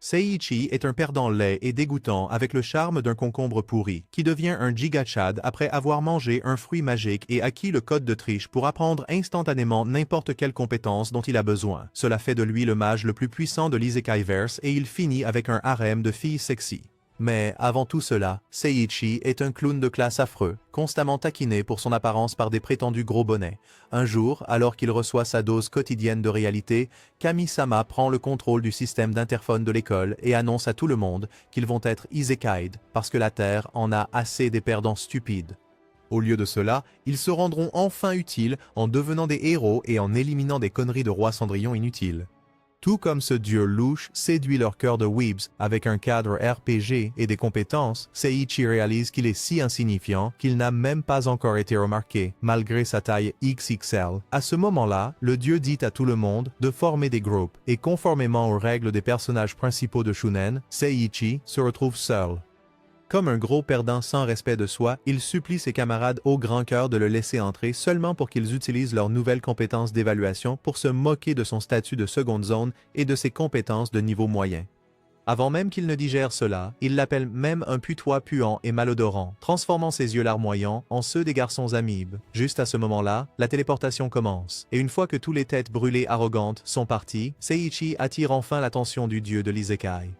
Seiichi est un perdant laid et dégoûtant avec le charme d'un concombre pourri, qui devient un gigachad après avoir mangé un fruit magique et acquis le code de triche pour apprendre instantanément n'importe quelle compétence dont il a besoin. Cela fait de lui le mage le plus puissant de l'Isekaiverse et il finit avec un harem de filles sexy. Mais avant tout cela, Seiichi est un clown de classe affreux, constamment taquiné pour son apparence par des prétendus gros bonnets. Un jour, alors qu'il reçoit sa dose quotidienne de réalité, Kami-sama prend le contrôle du système d'interphone de l'école et annonce à tout le monde qu'ils vont être isekai'd parce que la Terre en a assez des perdants stupides. Au lieu de cela, ils se rendront enfin utiles en devenant des héros et en éliminant des conneries de roi Cendrillon inutiles. Tout comme ce dieu louche séduit leur cœur de weebs avec un cadre RPG et des compétences, Seiichi réalise qu'il est si insignifiant qu'il n'a même pas encore été remarqué, malgré sa taille XXL. À ce moment-là, le dieu dit à tout le monde de former des groupes, et conformément aux règles des personnages principaux de Shunen, Seiichi se retrouve seul. Comme un gros perdant sans respect de soi, il supplie ses camarades au grand cœur de le laisser entrer seulement pour qu'ils utilisent leurs nouvelles compétences d'évaluation pour se moquer de son statut de seconde zone et de ses compétences de niveau moyen. Avant même qu'il ne digère cela, il l'appelle même un putois puant et malodorant, transformant ses yeux larmoyants en ceux des garçons amibes. Juste à ce moment-là, la téléportation commence, et une fois que tous les têtes brûlées arrogantes sont parties, Seiichi attire enfin l'attention du dieu de l'isekai.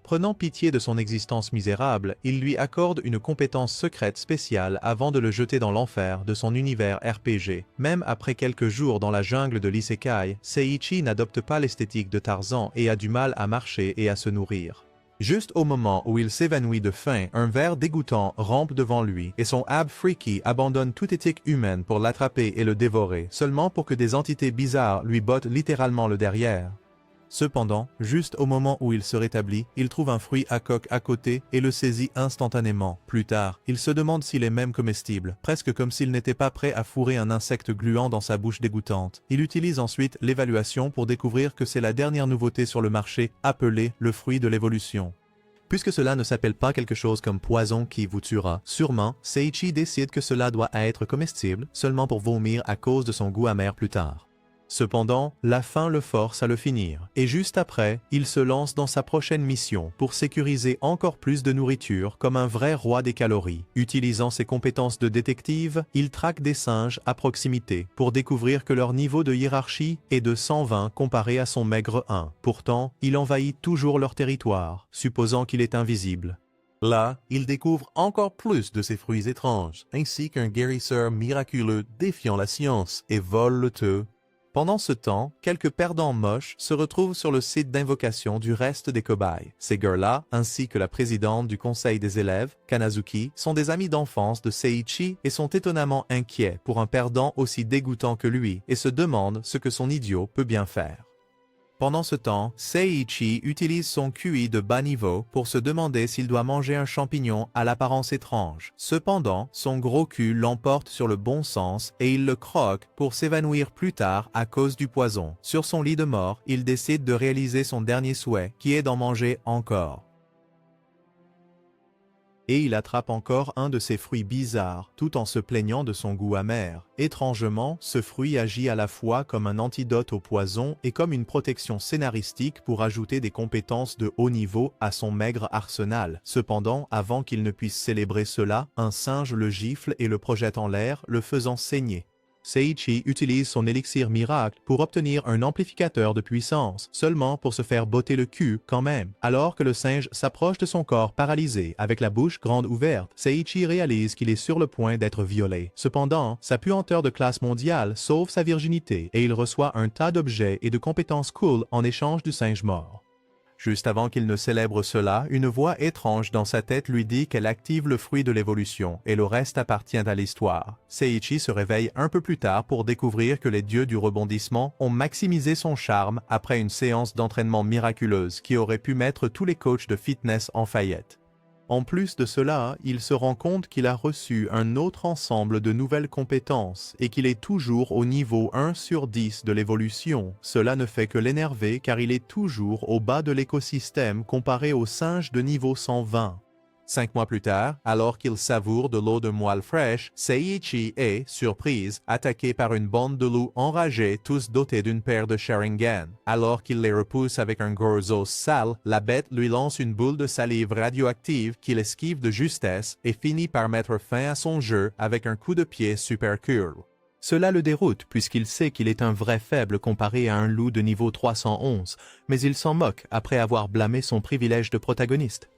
Prenant pitié de son existence misérable, il lui accorde une compétence secrète spéciale avant de le jeter dans l'enfer de son univers RPG. Même après quelques jours dans la jungle de l'isekai, Seiichi n'adopte pas l'esthétique de Tarzan et a du mal à marcher et à se nourrir. Juste au moment où il s'évanouit de faim, un ver dégoûtant rampe devant lui et son ab freaky abandonne toute éthique humaine pour l'attraper et le dévorer, seulement pour que des entités bizarres lui bottent littéralement le derrière. Cependant, juste au moment où il se rétablit, il trouve un fruit à coque à côté et le saisit instantanément. Plus tard, il se demande s'il est même comestible, presque comme s'il n'était pas prêt à fourrer un insecte gluant dans sa bouche dégoûtante. Il utilise ensuite l'évaluation pour découvrir que c'est la dernière nouveauté sur le marché, appelée le fruit de l'évolution. Puisque cela ne s'appelle pas quelque chose comme poison qui vous tuera, sûrement, Seiichi décide que cela doit être comestible, seulement pour vomir à cause de son goût amer plus tard. Cependant, la faim le force à le finir, et juste après, il se lance dans sa prochaine mission pour sécuriser encore plus de nourriture comme un vrai roi des calories. Utilisant ses compétences de détective, il traque des singes à proximité pour découvrir que leur niveau de hiérarchie est de 120 comparé à son maigre 1. Pourtant, il envahit toujours leur territoire, supposant qu'il est invisible. Là, il découvre encore plus de ces fruits étranges, ainsi qu'un guérisseur miraculeux défiant la science et vole le tout. Pendant ce temps, quelques perdants moches se retrouvent sur le site d'invocation du reste des cobayes. Ces gars-là, ainsi que la présidente du conseil des élèves, Kanazuki, sont des amis d'enfance de Seiichi et sont étonnamment inquiets pour un perdant aussi dégoûtant que lui et se demandent ce que son idiot peut bien faire. Pendant ce temps, Seiichi utilise son QI de bas niveau pour se demander s'il doit manger un champignon à l'apparence étrange. Cependant, son gros cul l'emporte sur le bon sens et il le croque pour s'évanouir plus tard à cause du poison. Sur son lit de mort, il décide de réaliser son dernier souhait, qui est d'en manger encore. Et il attrape encore un de ces fruits bizarres, tout en se plaignant de son goût amer. Étrangement, ce fruit agit à la fois comme un antidote au poison et comme une protection scénaristique pour ajouter des compétences de haut niveau à son maigre arsenal. Cependant, avant qu'il ne puisse célébrer cela, un singe le gifle et le projette en l'air, le faisant saigner. Seiichi utilise son élixir miracle pour obtenir un amplificateur de puissance, seulement pour se faire botter le cul quand même. Alors que le singe s'approche de son corps paralysé avec la bouche grande ouverte, Seiichi réalise qu'il est sur le point d'être violé. Cependant, sa puanteur de classe mondiale sauve sa virginité et il reçoit un tas d'objets et de compétences cool en échange du singe mort. Juste avant qu'il ne célèbre cela, une voix étrange dans sa tête lui dit qu'elle active le fruit de l'évolution et le reste appartient à l'histoire. Seiichi se réveille un peu plus tard pour découvrir que les dieux du rebondissement ont maximisé son charme après une séance d'entraînement miraculeuse qui aurait pu mettre tous les coachs de fitness en faillite. En plus de cela, il se rend compte qu'il a reçu un autre ensemble de nouvelles compétences et qu'il est toujours au niveau 1 sur 10 de l'évolution. Cela ne fait que l'énerver car il est toujours au bas de l'écosystème comparé au singe de niveau 120. 5 mois plus tard, alors qu'il savoure de l'eau de moelle fraîche, Seiichi est, surprise, attaqué par une bande de loups enragés, tous dotés d'une paire de Sharingan. Alors qu'il les repousse avec un Gorzo sale, la bête lui lance une boule de salive radioactive qu'il esquive de justesse et finit par mettre fin à son jeu avec un coup de pied super curl. Cela le déroute puisqu'il sait qu'il est un vrai faible comparé à un loup de niveau 311, mais il s'en moque après avoir blâmé son privilège de protagoniste.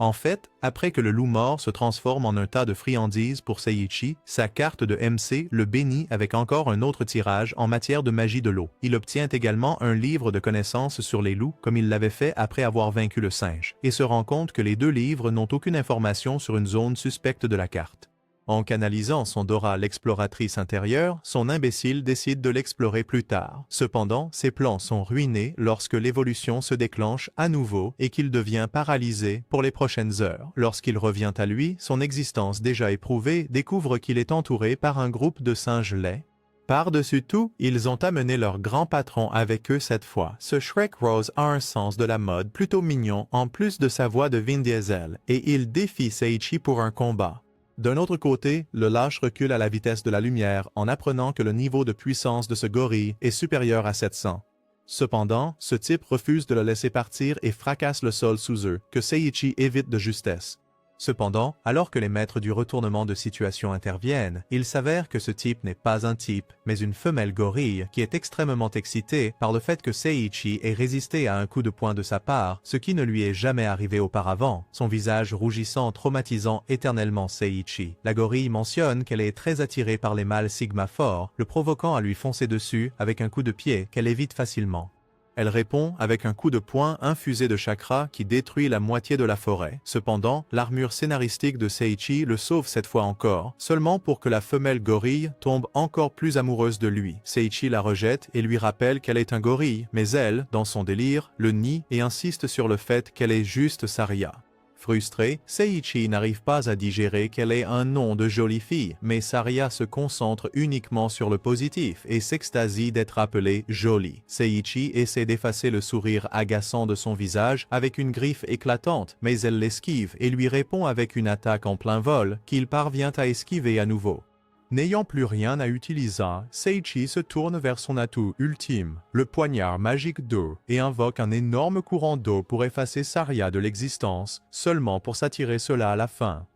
En fait, après que le loup mort se transforme en un tas de friandises pour Seiichi, sa carte de MC le bénit avec encore un autre tirage en matière de magie de l'eau. Il obtient également un livre de connaissances sur les loups comme il l'avait fait après avoir vaincu le singe, et se rend compte que les deux livres n'ont aucune information sur une zone suspecte de la carte. En canalisant son Dora l'exploratrice intérieure, son imbécile décide de l'explorer plus tard. Cependant, ses plans sont ruinés lorsque l'évolution se déclenche à nouveau et qu'il devient paralysé pour les prochaines heures. Lorsqu'il revient à lui, son existence déjà éprouvée découvre qu'il est entouré par un groupe de singes laids. Par-dessus tout, ils ont amené leur grand patron avec eux cette fois. Ce Shrek Rose a un sens de la mode plutôt mignon en plus de sa voix de Vin Diesel, et il défie Seiichi pour un combat. D'un autre côté, le lâche recule à la vitesse de la lumière en apprenant que le niveau de puissance de ce gorille est supérieur à 700. Cependant, ce type refuse de le laisser partir et fracasse le sol sous eux, que Seiichi évite de justesse. Cependant, alors que les maîtres du retournement de situation interviennent, il s'avère que ce type n'est pas un type, mais une femelle gorille qui est extrêmement excitée par le fait que Seiichi ait résisté à un coup de poing de sa part, ce qui ne lui est jamais arrivé auparavant, son visage rougissant traumatisant éternellement Seiichi. La gorille mentionne qu'elle est très attirée par les mâles Sigma forts, le provoquant à lui foncer dessus avec un coup de pied qu'elle évite facilement. Elle répond avec un coup de poing infusé de chakra qui détruit la moitié de la forêt. Cependant, l'armure scénaristique de Seiichi le sauve cette fois encore, seulement pour que la femelle gorille tombe encore plus amoureuse de lui. Seiichi la rejette et lui rappelle qu'elle est un gorille, mais elle, dans son délire, le nie et insiste sur le fait qu'elle est juste Saria. Frustré, Seiichi n'arrive pas à digérer qu'elle ait un nom de jolie fille, mais Saria se concentre uniquement sur le positif et s'extasie d'être appelée jolie. Seiichi essaie d'effacer le sourire agaçant de son visage avec une griffe éclatante, mais elle l'esquive et lui répond avec une attaque en plein vol qu'il parvient à esquiver à nouveau. N'ayant plus rien à utiliser, Seiichi se tourne vers son atout ultime, le poignard magique d'eau, et invoque un énorme courant d'eau pour effacer Saria de l'existence, seulement pour s'attirer cela à la fin.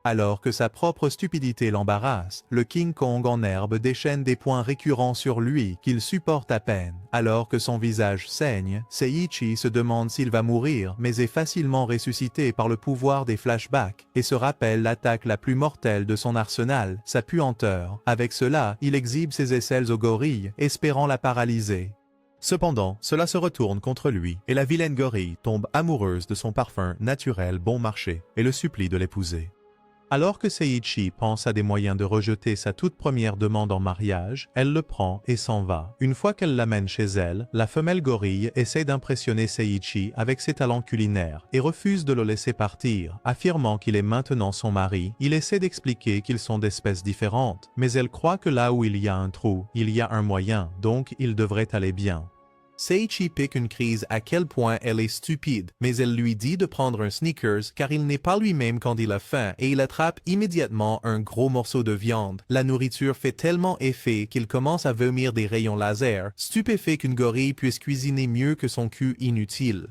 Alors que sa propre stupidité l'embarrasse, le King Kong en herbe déchaîne des points récurrents sur lui qu'il supporte à peine. Alors que son visage saigne, Seiichi se demande s'il va mourir, mais est facilement ressuscité par le pouvoir des flashbacks et se rappelle l'attaque la plus mortelle de son arsenal, sa puanteur. Avec cela, il exhibe ses aisselles au gorille, espérant la paralyser. Cependant, cela se retourne contre lui et la vilaine gorille tombe amoureuse de son parfum naturel bon marché et le supplie de l'épouser. Alors que Seiichi pense à des moyens de rejeter sa toute première demande en mariage, elle le prend et s'en va. Une fois qu'elle l'amène chez elle, la femelle gorille essaie d'impressionner Seiichi avec ses talents culinaires et refuse de le laisser partir, affirmant qu'il est maintenant son mari. Il essaie d'expliquer qu'ils sont d'espèces différentes, mais elle croit que là où il y a un trou, il y a un moyen, donc il devrait aller bien. Seiichi pique une crise à quel point elle est stupide, mais elle lui dit de prendre un Snickers car il n'est pas lui-même quand il a faim et il attrape immédiatement un gros morceau de viande. La nourriture fait tellement effet qu'il commence à vomir des rayons laser, stupéfait qu'une gorille puisse cuisiner mieux que son cul inutile.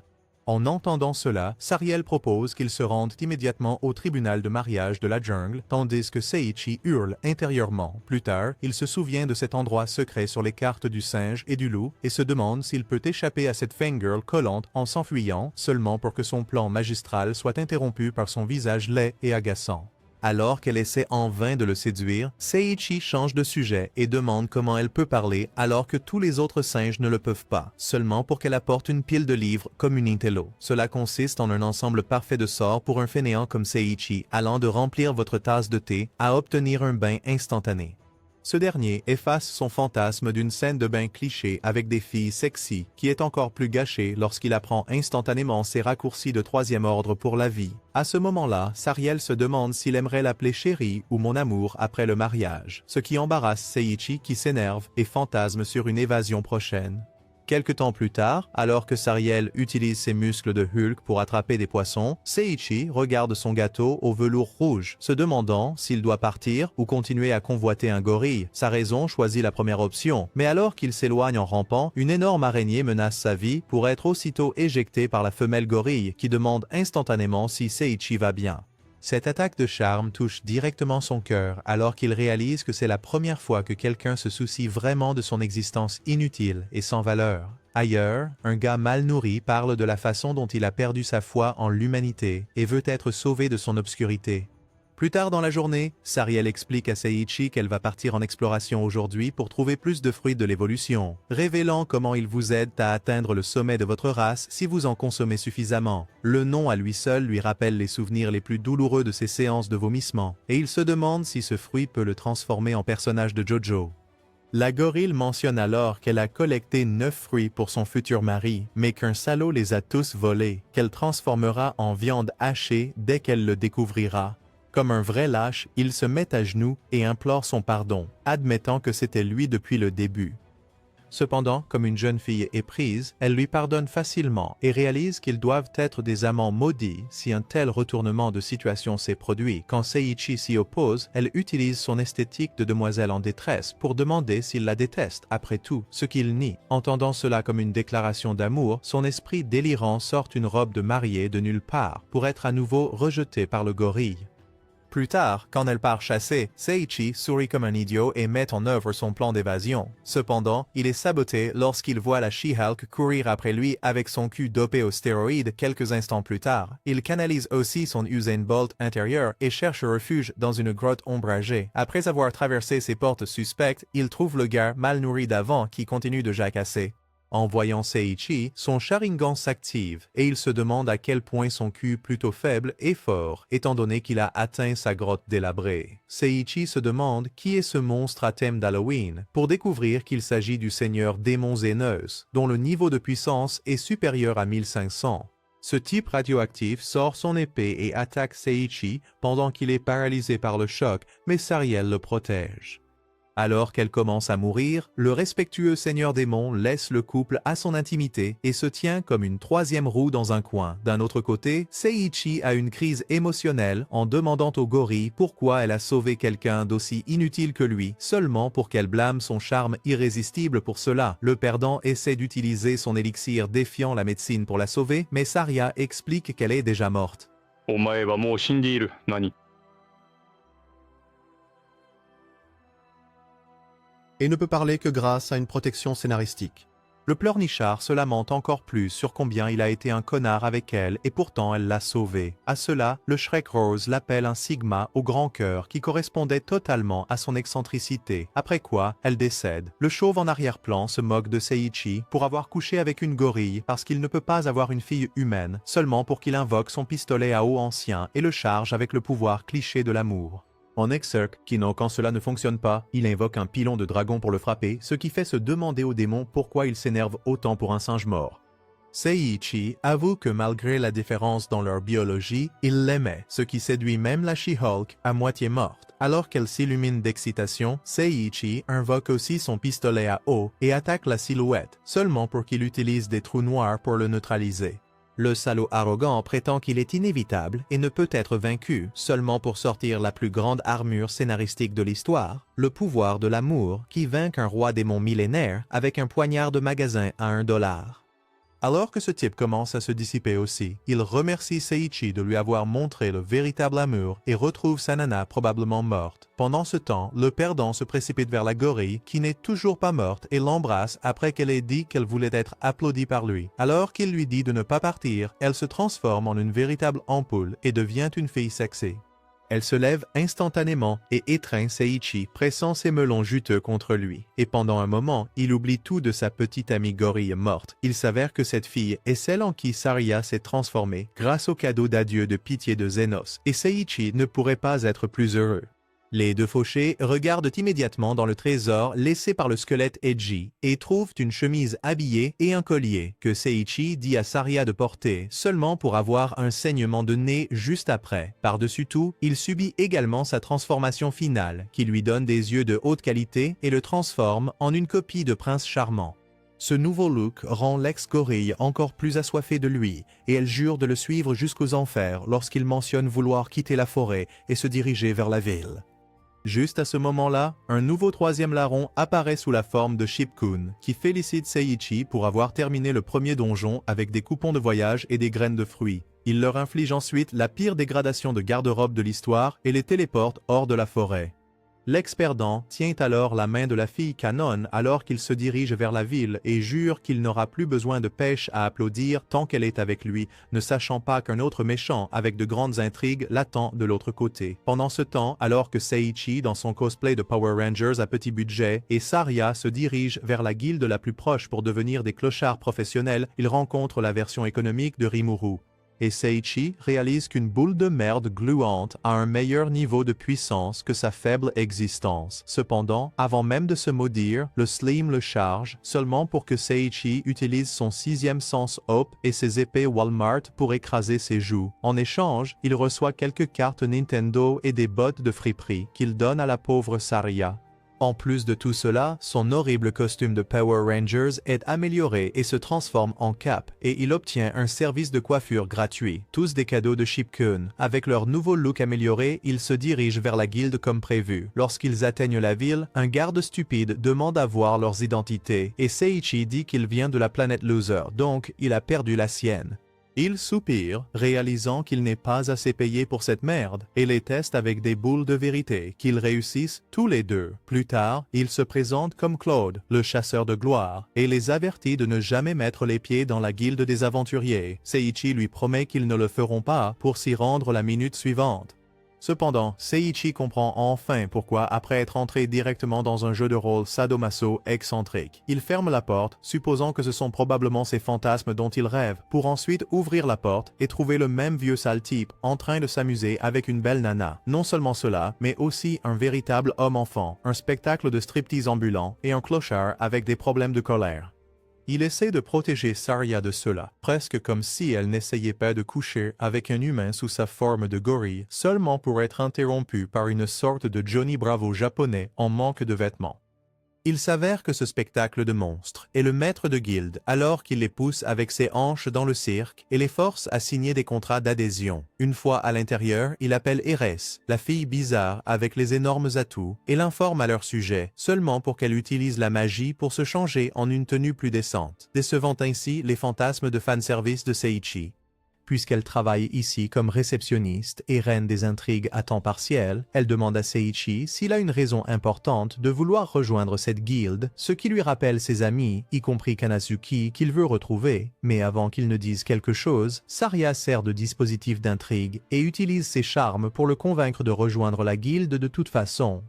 En entendant cela, Sariel propose qu'ils se rendent immédiatement au tribunal de mariage de la jungle, tandis que Seiichi hurle intérieurement. Plus tard, il se souvient de cet endroit secret sur les cartes du singe et du loup et se demande s'il peut échapper à cette fangirl collante en s'enfuyant, seulement pour que son plan magistral soit interrompu par son visage laid et agaçant. Alors qu'elle essaie en vain de le séduire, Seiichi change de sujet et demande comment elle peut parler alors que tous les autres singes ne le peuvent pas, seulement pour qu'elle apporte une pile de livres comme une intello. Cela consiste en un ensemble parfait de sorts pour un fainéant comme Seiichi, allant de remplir votre tasse de thé à obtenir un bain instantané. Ce dernier efface son fantasme d'une scène de bain cliché avec des filles sexy, qui est encore plus gâché lorsqu'il apprend instantanément ses raccourcis de troisième ordre pour la vie. À ce moment-là, Sariel se demande s'il aimerait l'appeler chérie ou mon amour après le mariage, ce qui embarrasse Seiichi qui s'énerve et fantasme sur une évasion prochaine. Quelque temps plus tard, alors que Sariel utilise ses muscles de Hulk pour attraper des poissons, Seiichi regarde son gâteau au velours rouge, se demandant s'il doit partir ou continuer à convoiter un gorille. Sa raison choisit la première option, mais alors qu'il s'éloigne en rampant, une énorme araignée menace sa vie pour être aussitôt éjectée par la femelle gorille qui demande instantanément si Seiichi va bien. Cette attaque de charme touche directement son cœur alors qu'il réalise que c'est la première fois que quelqu'un se soucie vraiment de son existence inutile et sans valeur. Ailleurs, un gars mal nourri parle de la façon dont il a perdu sa foi en l'humanité et veut être sauvé de son obscurité. Plus tard dans la journée, Sariel explique à Seiichi qu'elle va partir en exploration aujourd'hui pour trouver plus de fruits de l'évolution, révélant comment ils vous aident à atteindre le sommet de votre race si vous en consommez suffisamment. Le nom à lui seul lui rappelle les souvenirs les plus douloureux de ses séances de vomissement, et il se demande si ce fruit peut le transformer en personnage de JoJo. La gorille mentionne alors qu'elle a collecté 9 fruits pour son futur mari, mais qu'un salaud les a tous volés, qu'elle transformera en viande hachée dès qu'elle le découvrira. Comme un vrai lâche, il se met à genoux et implore son pardon, admettant que c'était lui depuis le début. Cependant, comme une jeune fille éprise, elle lui pardonne facilement et réalise qu'ils doivent être des amants maudits si un tel retournement de situation s'est produit. Quand Seiichi s'y oppose, elle utilise son esthétique de demoiselle en détresse pour demander s'il la déteste, après tout, ce qu'il nie. Entendant cela comme une déclaration d'amour, son esprit délirant sort une robe de mariée de nulle part pour être à nouveau rejeté par le gorille. Plus tard, quand elle part chasser, Seiichi sourit comme un idiot et met en œuvre son plan d'évasion. Cependant, il est saboté lorsqu'il voit la She-Hulk courir après lui avec son cul dopé aux stéroïdes quelques instants plus tard. Il canalise aussi son Usain Bolt intérieur et cherche refuge dans une grotte ombragée. Après avoir traversé ses portes suspectes, il trouve le gars mal nourri d'avant qui continue de jacasser. En voyant Seiichi, son Sharingan s'active et il se demande à quel point son cul plutôt faible est fort, étant donné qu'il a atteint sa grotte délabrée. Seiichi se demande qui est ce monstre à thème d'Halloween, pour découvrir qu'il s'agit du seigneur démon Zéneus, dont le niveau de puissance est supérieur à 1500. Ce type radioactif sort son épée et attaque Seiichi pendant qu'il est paralysé par le choc, mais Sariel le protège. Alors qu'elle commence à mourir, le respectueux seigneur démon laisse le couple à son intimité et se tient comme une troisième roue dans un coin. D'un autre côté, Seiichi a une crise émotionnelle en demandant au gorille pourquoi elle a sauvé quelqu'un d'aussi inutile que lui, seulement pour qu'elle blâme son charme irrésistible pour cela. Le perdant essaie d'utiliser son élixir défiant la médecine pour la sauver, mais Saria explique qu'elle est déjà morte. お前はもう死んでいる。何 Et ne peut parler que grâce à une protection scénaristique. Le pleurnichard se lamente encore plus sur combien il a été un connard avec elle et pourtant elle l'a sauvé. À cela, le Shrek Rose l'appelle un Sigma au grand cœur qui correspondait totalement à son excentricité, après quoi elle décède. Le chauve en arrière-plan se moque de Seiichi pour avoir couché avec une gorille parce qu'il ne peut pas avoir une fille humaine, seulement pour qu'il invoque son pistolet à eau ancien et le charge avec le pouvoir cliché de l'amour. En Exerk, quand cela ne fonctionne pas, il invoque un pilon de dragon pour le frapper, ce qui fait se demander au démon pourquoi il s'énerve autant pour un singe mort. Seiichi avoue que malgré la différence dans leur biologie, il l'aimait, ce qui séduit même la She-Hulk à moitié morte. Alors qu'elle s'illumine d'excitation, Seiichi invoque aussi son pistolet à eau et attaque la silhouette, seulement pour qu'il utilise des trous noirs pour le neutraliser. Le salaud arrogant prétend qu'il est inévitable et ne peut être vaincu, seulement pour sortir la plus grande armure scénaristique de l'histoire, le pouvoir de l'amour qui vainc un roi démon millénaire avec un poignard de magasin à $1. Alors que ce type commence à se dissiper aussi, il remercie Seiichi de lui avoir montré le véritable amour et retrouve sa nana probablement morte. Pendant ce temps, le perdant se précipite vers la gorille qui n'est toujours pas morte et l'embrasse après qu'elle ait dit qu'elle voulait être applaudie par lui. Alors qu'il lui dit de ne pas partir, elle se transforme en une véritable ampoule et devient une fille sexée. Elle se lève instantanément et étreint Seiichi, pressant ses melons juteux contre lui. Et pendant un moment, il oublie tout de sa petite amie gorille morte. Il s'avère que cette fille est celle en qui Saria s'est transformée grâce au cadeau d'adieu de pitié de Zénos, et Seiichi ne pourrait pas être plus heureux. Les deux fauchés regardent immédiatement dans le trésor laissé par le squelette Eiji et trouvent une chemise habillée et un collier que Seiichi dit à Saria de porter seulement pour avoir un saignement de nez juste après. Par-dessus tout, il subit également sa transformation finale qui lui donne des yeux de haute qualité et le transforme en une copie de prince charmant. Ce nouveau look rend l'ex-gorille encore plus assoiffé de lui, et elle jure de le suivre jusqu'aux enfers lorsqu'il mentionne vouloir quitter la forêt et se diriger vers la ville. Juste à ce moment-là, un nouveau troisième larron apparaît sous la forme de Ship-kun, qui félicite Seiichi pour avoir terminé le premier donjon avec des coupons de voyage et des graines de fruits. Il leur inflige ensuite la pire dégradation de garde-robe de l'histoire et les téléporte hors de la forêt. L'ex-perdant tient alors la main de la fille Canon alors qu'il se dirige vers la ville et jure qu'il n'aura plus besoin de pêche à applaudir tant qu'elle est avec lui, ne sachant pas qu'un autre méchant avec de grandes intrigues l'attend de l'autre côté. Pendant ce temps, alors que Seiichi dans son cosplay de Power Rangers à petit budget et Saria se dirigent vers la guilde la plus proche pour devenir des clochards professionnels, ils rencontrent la version économique de Rimuru. Et Seiichi réalise qu'une boule de merde gluante a un meilleur niveau de puissance que sa faible existence. Cependant, avant même de se maudire, le Slim le charge, seulement pour que Seiichi utilise son sixième sens Hope et ses épées Walmart pour écraser ses joues. En échange, il reçoit quelques cartes Nintendo et des bottes de friperie qu'il donne à la pauvre Saria. En plus de tout cela, son horrible costume de Power Rangers est amélioré et se transforme en cape, et il obtient un service de coiffure gratuit, tous des cadeaux de Ship-kun. Avec leur nouveau look amélioré, ils se dirigent vers la guilde comme prévu. Lorsqu'ils atteignent la ville, un garde stupide demande à voir leurs identités, et Seiichi dit qu'il vient de la planète Loser, donc il a perdu la sienne. Il soupire, réalisant qu'il n'est pas assez payé pour cette merde, et les teste avec des boules de vérité, qu'ils réussissent tous les deux. Plus tard, il se présente comme Claude, le chasseur de gloire, et les avertit de ne jamais mettre les pieds dans la guilde des aventuriers. Seiichi lui promet qu'ils ne le feront pas pour s'y rendre la minute suivante. Cependant, Seiichi comprend enfin pourquoi, après être entré directement dans un jeu de rôle sadomaso excentrique, il ferme la porte, supposant que ce sont probablement ses fantasmes dont il rêve, pour ensuite ouvrir la porte et trouver le même vieux sale type en train de s'amuser avec une belle nana. Non seulement cela, mais aussi un véritable homme-enfant, un spectacle de striptease ambulant et un clochard avec des problèmes de colère. Il essaie de protéger Saria de cela, presque comme si elle n'essayait pas de coucher avec un humain sous sa forme de gorille, seulement pour être interrompu par une sorte de Johnny Bravo japonais en manque de vêtements. Il s'avère que ce spectacle de monstres est le maître de guilde alors qu'il les pousse avec ses hanches dans le cirque et les force à signer des contrats d'adhésion. Une fois à l'intérieur, il appelle Erès, la fille bizarre avec les énormes atouts, et l'informe à leur sujet, seulement pour qu'elle utilise la magie pour se changer en une tenue plus décente, décevant ainsi les fantasmes de fanservice de Seiichi. Puisqu'elle travaille ici comme réceptionniste et reine des intrigues à temps partiel, elle demande à Seiichi s'il a une raison importante de vouloir rejoindre cette guilde, ce qui lui rappelle ses amis, y compris Kanazuki, qu'il veut retrouver. Mais avant qu'il ne dise quelque chose, Saria sert de dispositif d'intrigue et utilise ses charmes pour le convaincre de rejoindre la guilde de toute façon.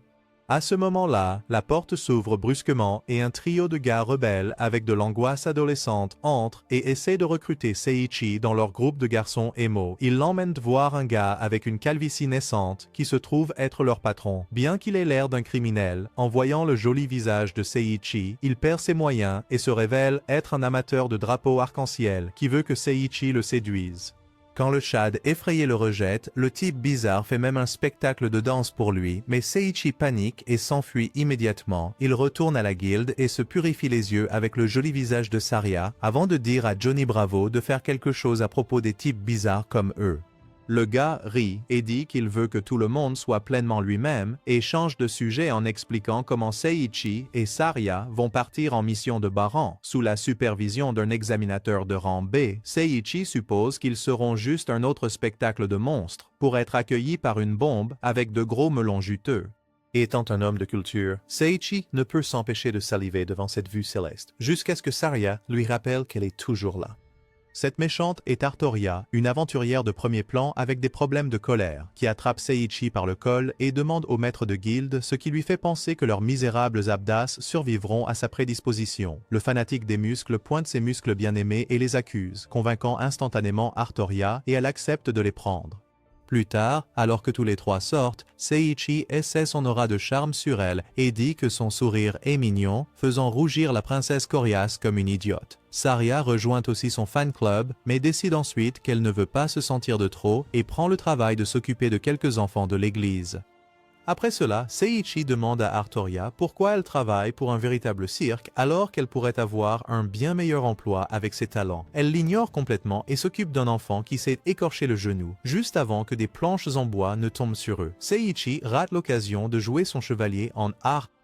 À ce moment-là, la porte s'ouvre brusquement et un trio de gars rebelles avec de l'angoisse adolescente entre et essaie de recruter Seiichi dans leur groupe de garçons émo. Ils l'emmènent voir un gars avec une calvitie naissante qui se trouve être leur patron. Bien qu'il ait l'air d'un criminel, en voyant le joli visage de Seiichi, il perd ses moyens et se révèle être un amateur de drapeaux arc-en-ciel qui veut que Seiichi le séduise. Quand le Chad effrayé le rejette, le type bizarre fait même un spectacle de danse pour lui, mais Seiichi panique et s'enfuit immédiatement. Il retourne à la guilde et se purifie les yeux avec le joli visage de Saria avant de dire à Johnny Bravo de faire quelque chose à propos des types bizarres comme eux. Le gars rit et dit qu'il veut que tout le monde soit pleinement lui-même et change de sujet en expliquant comment Seiichi et Saria vont partir en mission de bas rang. Sous la supervision d'un examinateur de rang B, Seiichi suppose qu'ils seront juste un autre spectacle de monstres pour être accueillis par une bombe avec de gros melons juteux. Étant un homme de culture, Seiichi ne peut s'empêcher de saliver devant cette vue céleste, jusqu'à ce que Saria lui rappelle qu'elle est toujours là. Cette méchante est Artoria, une aventurière de premier plan avec des problèmes de colère, qui attrape Seiichi par le col et demande au maître de guilde ce qui lui fait penser que leurs misérables abdas survivront à sa prédisposition. Le fanatique des muscles pointe ses muscles bien-aimés et les accuse, convainquant instantanément Artoria et elle accepte de les prendre. Plus tard, alors que tous les trois sortent, Seiichi essaie son aura de charme sur elle et dit que son sourire est mignon, faisant rougir la princesse coriace comme une idiote. Saria rejoint aussi son fan club, mais décide ensuite qu'elle ne veut pas se sentir de trop et prend le travail de s'occuper de quelques enfants de l'église. Après cela, Seiichi demande à Artoria pourquoi elle travaille pour un véritable cirque alors qu'elle pourrait avoir un bien meilleur emploi avec ses talents. Elle l'ignore complètement et s'occupe d'un enfant qui s'est écorché le genou, juste avant que des planches en bois ne tombent sur eux. Seiichi rate l'occasion de jouer son chevalier en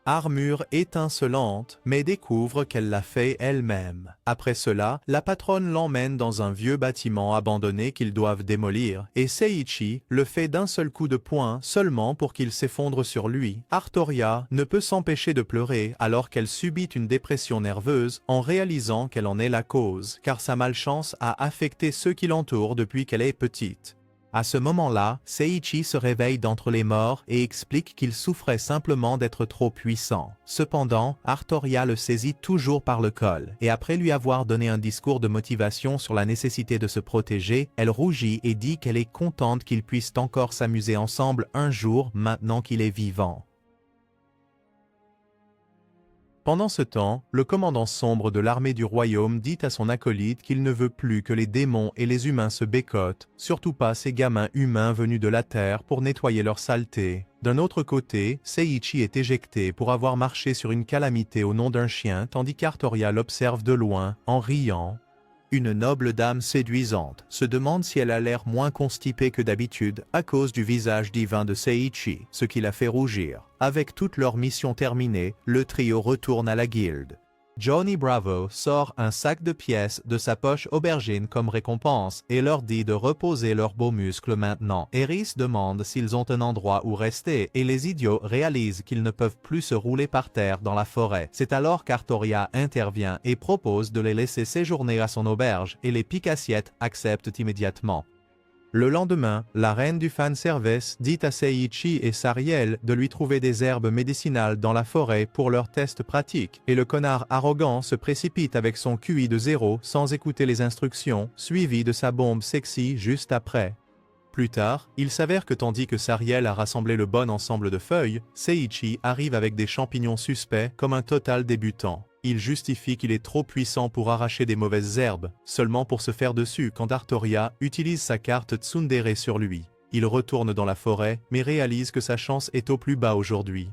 armure étincelante, mais découvre qu'elle l'a fait elle-même. Après cela, la patronne l'emmène dans un vieux bâtiment abandonné qu'ils doivent démolir, et Seiichi le fait d'un seul coup de poing seulement pour qu'il s'effondre sur lui. Artoria ne peut s'empêcher de pleurer alors qu'elle subit une dépression nerveuse en réalisant qu'elle en est la cause, car sa malchance a affecté ceux qui l'entourent depuis qu'elle est petite. À ce moment-là, Seiichi se réveille d'entre les morts et explique qu'il souffrait simplement d'être trop puissant. Cependant, Artoria le saisit toujours par le col, et après lui avoir donné un discours de motivation sur la nécessité de se protéger, elle rougit et dit qu'elle est contente qu'ils puissent encore s'amuser ensemble un jour maintenant qu'il est vivant. Pendant ce temps, le commandant sombre de l'armée du royaume dit à son acolyte qu'il ne veut plus que les démons et les humains se bécotent, surtout pas ces gamins humains venus de la terre pour nettoyer leur saleté. D'un autre côté, Seiichi est éjecté pour avoir marché sur une calamité au nom d'un chien tandis qu'Artoria l'observe de loin, en riant. Une noble dame séduisante se demande si elle a l'air moins constipée que d'habitude à cause du visage divin de Seiichi, ce qui la fait rougir. Avec toute leur mission terminée, le trio retourne à la guilde. Johnny Bravo sort un sac de pièces de sa poche aubergine comme récompense et leur dit de reposer leurs beaux muscles maintenant. Eris demande s'ils ont un endroit où rester et les idiots réalisent qu'ils ne peuvent plus se rouler par terre dans la forêt. C'est alors qu'Artoria intervient et propose de les laisser séjourner à son auberge et les pique-assiettes acceptent immédiatement. Le lendemain, la reine du fanservice dit à Seiichi et Sariel de lui trouver des herbes médicinales dans la forêt pour leur test pratique, et le connard arrogant se précipite avec son QI de 0 sans écouter les instructions, suivi de sa bombe sexy juste après. Plus tard, il s'avère que tandis que Sariel a rassemblé le bon ensemble de feuilles, Seiichi arrive avec des champignons suspects comme un total débutant. Il justifie qu'il est trop puissant pour arracher des mauvaises herbes, seulement pour se faire dessus quand Artoria utilise sa carte Tsundere sur lui. Il retourne dans la forêt, mais réalise que sa chance est au plus bas aujourd'hui.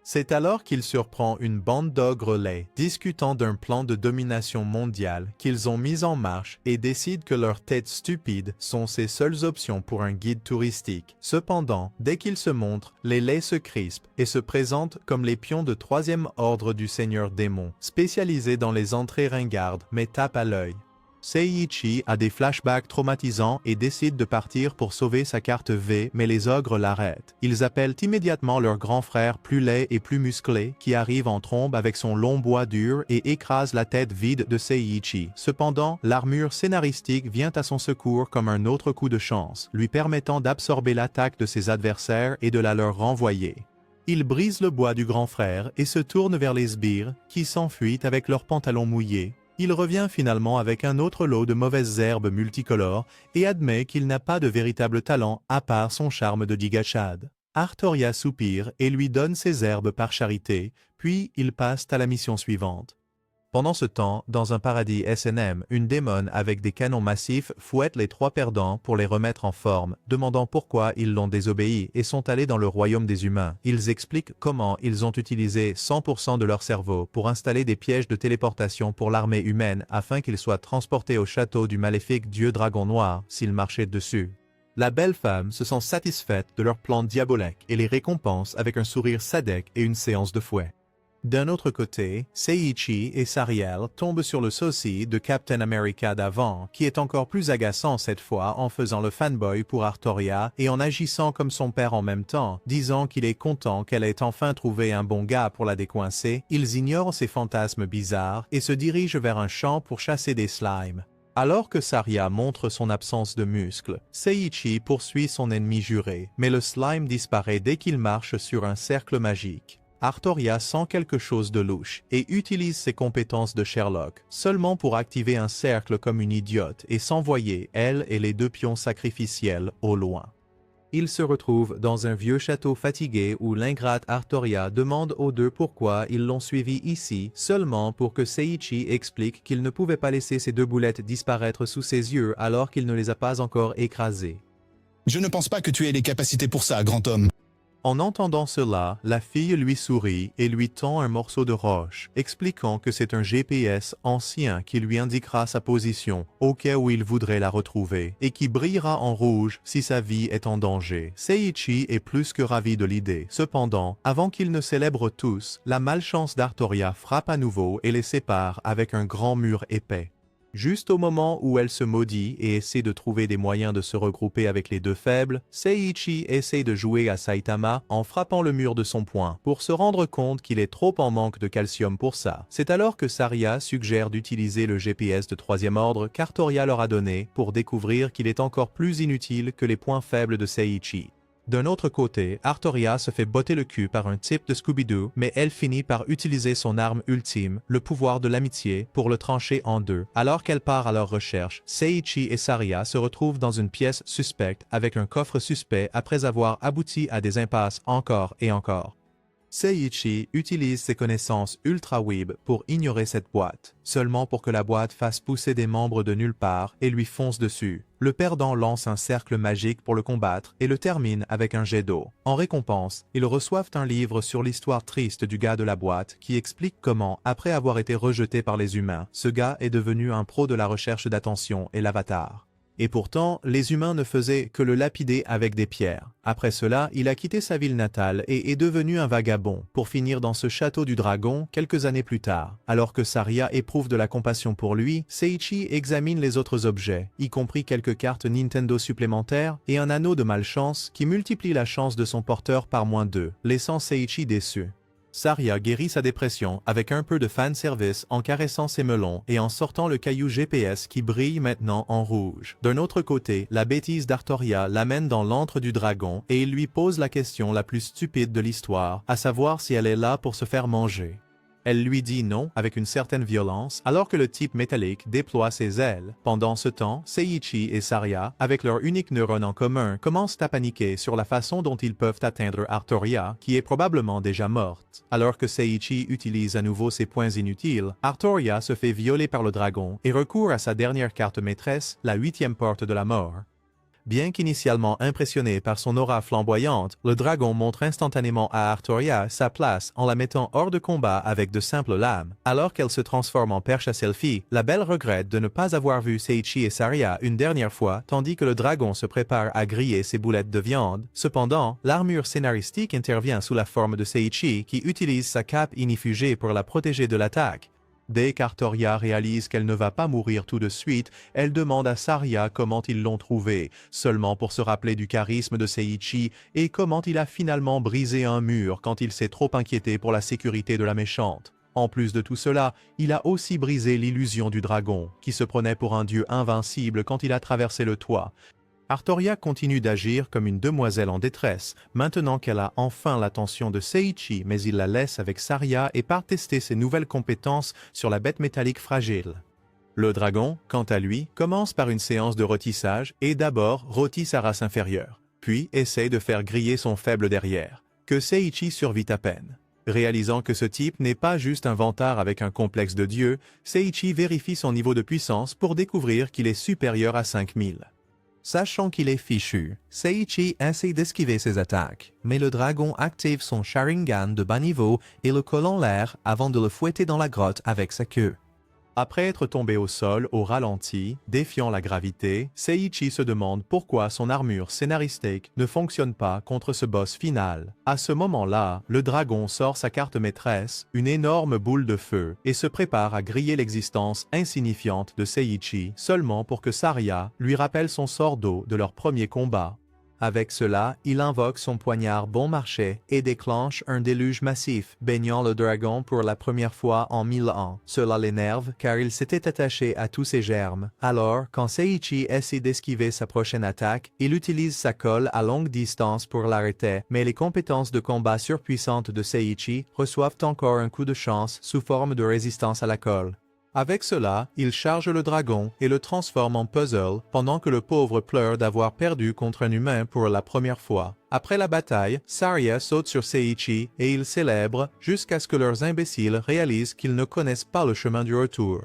C'est alors qu'il surprend une bande d'ogres laids discutant d'un plan de domination mondiale qu'ils ont mis en marche et décident que leurs têtes stupides sont ses seules options pour un guide touristique. Cependant, dès qu'ils se montrent, les laids se crispent et se présentent comme les pions de 3e ordre du Seigneur Démon, spécialisés dans les entrées ringardes mais tapent à l'œil. Seiichi a des flashbacks traumatisants et décide de partir pour sauver sa carte V, mais les ogres l'arrêtent. Ils appellent immédiatement leur grand frère plus laid et plus musclé, qui arrive en trombe avec son long bois dur et écrase la tête vide de Seiichi. Cependant, l'armure scénaristique vient à son secours comme un autre coup de chance, lui permettant d'absorber l'attaque de ses adversaires et de la leur renvoyer. Il brise le bois du grand frère et se tourne vers les sbires, qui s'enfuient avec leurs pantalons mouillés. Il revient finalement avec un autre lot de mauvaises herbes multicolores et admet qu'il n'a pas de véritable talent à part son charme de Gigachad. Artoria soupire et lui donne ses herbes par charité, puis ils passent à la mission suivante. Pendant ce temps, dans un paradis SNM, une démone avec des canons massifs fouette les 3 perdants pour les remettre en forme, demandant pourquoi ils l'ont désobéi et sont allés dans le royaume des humains. Ils expliquent comment ils ont utilisé 100% de leur cerveau pour installer des pièges de téléportation pour l'armée humaine afin qu'ils soient transportés au château du maléfique dieu dragon noir s'ils marchaient dessus. La belle femme se sent satisfaite de leur plan diabolique et les récompense avec un sourire sadique et une séance de fouet. D'un autre côté, Seiichi et Sariel tombent sur le sosie de Captain America d'avant, qui est encore plus agaçant cette fois en faisant le fanboy pour Artoria et en agissant comme son père en même temps, disant qu'il est content qu'elle ait enfin trouvé un bon gars pour la décoincer. Ils ignorent ses fantasmes bizarres et se dirigent vers un champ pour chasser des slimes. Alors que Saria montre son absence de muscles, Seiichi poursuit son ennemi juré, mais le slime disparaît dès qu'il marche sur un cercle magique. Artoria sent quelque chose de louche et utilise ses compétences de Sherlock seulement pour activer un cercle comme une idiote et s'envoyer, elle et les 2 pions sacrificiels, au loin. Ils se retrouvent dans un vieux château fatigué où l'ingrate Artoria demande aux 2 pourquoi ils l'ont suivi ici seulement pour que Seiichi explique qu'il ne pouvait pas laisser ces 2 boulettes disparaître sous ses yeux alors qu'il ne les a pas encore écrasées. Je ne pense pas que tu aies les capacités pour ça, grand homme. En entendant cela, la fille lui sourit et lui tend un morceau de roche, expliquant que c'est un GPS ancien qui lui indiquera sa position au cas où il voudrait la retrouver et qui brillera en rouge si sa vie est en danger. Seiichi est plus que ravi de l'idée. Cependant, avant qu'ils ne célèbrent tous, la malchance d'Artoria frappe à nouveau et les sépare avec un grand mur épais. Juste au moment où elle se maudit et essaie de trouver des moyens de se regrouper avec les deux faibles, Seiichi essaie de jouer à Saitama en frappant le mur de son poing pour se rendre compte qu'il est trop en manque de calcium pour ça. C'est alors que Saria suggère d'utiliser le GPS de troisième ordre qu'Artoria leur a donné pour découvrir qu'il est encore plus inutile que les points faibles de Seiichi. D'un autre côté, Artoria se fait botter le cul par un type de Scooby-Doo, mais elle finit par utiliser son arme ultime, le pouvoir de l'amitié, pour le trancher en deux. Alors qu'elle part à leur recherche, Seiichi et Saria se retrouvent dans une pièce suspecte avec un coffre suspect après avoir abouti à des impasses encore et encore. Seiichi utilise ses connaissances ultra-weeb pour ignorer cette boîte, seulement pour que la boîte fasse pousser des membres de nulle part et lui fonce dessus. Le perdant lance un cercle magique pour le combattre et le termine avec un jet d'eau. En récompense, ils reçoivent un livre sur l'histoire triste du gars de la boîte qui explique comment, après avoir été rejeté par les humains, ce gars est devenu un pro de la recherche d'attention et l'avatar. Et pourtant, les humains ne faisaient que le lapider avec des pierres. Après cela, il a quitté sa ville natale et est devenu un vagabond, pour finir dans ce château du dragon quelques années plus tard. Alors que Saria éprouve de la compassion pour lui, Seiichi examine les autres objets, y compris quelques cartes Nintendo supplémentaires et un anneau de malchance qui multiplie la chance de son porteur par -2, laissant Seiichi déçu. Saria guérit sa dépression avec un peu de fanservice en caressant ses melons et en sortant le caillou GPS qui brille maintenant en rouge. D'un autre côté, la bêtise d'Artoria l'amène dans l'antre du dragon et il lui pose la question la plus stupide de l'histoire, à savoir si elle est là pour se faire manger. Elle lui dit non avec une certaine violence alors que le type métallique déploie ses ailes. Pendant ce temps, Seiichi et Saria, avec leur unique neurone en commun, commencent à paniquer sur la façon dont ils peuvent atteindre Artoria, qui est probablement déjà morte. Alors que Seiichi utilise à nouveau ses points inutiles, Artoria se fait violer par le dragon et recourt à sa dernière carte maîtresse, la 8e porte de la mort. Bien qu'initialement impressionné par son aura flamboyante, le dragon montre instantanément à Artoria sa place en la mettant hors de combat avec de simples lames. Alors qu'elle se transforme en perche à selfie, la belle regrette de ne pas avoir vu Seiichi et Saria une dernière fois tandis que le dragon se prépare à griller ses boulettes de viande. Cependant, l'armure scénaristique intervient sous la forme de Seiichi qui utilise sa cape inifugée pour la protéger de l'attaque. Dès qu'Artoria réalise qu'elle ne va pas mourir tout de suite, elle demande à Saria comment ils l'ont trouvé, seulement pour se rappeler du charisme de Seiichi et comment il a finalement brisé un mur quand il s'est trop inquiété pour la sécurité de la méchante. En plus de tout cela, il a aussi brisé l'illusion du dragon, qui se prenait pour un dieu invincible quand il a traversé le toit. Artoria continue d'agir comme une demoiselle en détresse, maintenant qu'elle a enfin l'attention de Seiichi, mais il la laisse avec Saria et part tester ses nouvelles compétences sur la bête métallique fragile. Le dragon, quant à lui, commence par une séance de rôtissage et d'abord rôtit sa race inférieure, puis essaie de faire griller son faible derrière, que Seiichi survit à peine. Réalisant que ce type n'est pas juste un vantard avec un complexe de dieu, Seiichi vérifie son niveau de puissance pour découvrir qu'il est supérieur à 5000. Sachant qu'il est fichu, Seiichi essaie d'esquiver ses attaques, mais le dragon active son Sharingan de bas niveau et le colle en l'air avant de le fouetter dans la grotte avec sa queue. Après être tombé au sol au ralenti, défiant la gravité, Seiichi se demande pourquoi son armure scénaristique ne fonctionne pas contre ce boss final. À ce moment-là, le dragon sort sa carte maîtresse, une énorme boule de feu, et se prépare à griller l'existence insignifiante de Seiichi seulement pour que Saria lui rappelle son sort d'eau de leur premier combat. Avec cela, il invoque son poignard bon marché et déclenche un déluge massif, baignant le dragon pour la première fois en 1000 ans. Cela l'énerve car il s'était attaché à tous ses germes. Alors, quand Seiichi essaie d'esquiver sa prochaine attaque, il utilise sa colle à longue distance pour l'arrêter, mais les compétences de combat surpuissantes de Seiichi reçoivent encore un coup de chance sous forme de résistance à la colle. Avec cela, il charge le dragon et le transforme en puzzle pendant que le pauvre pleure d'avoir perdu contre un humain pour la première fois. Après la bataille, Saria saute sur Seiichi et ils célèbrent jusqu'à ce que leurs imbéciles réalisent qu'ils ne connaissent pas le chemin du retour.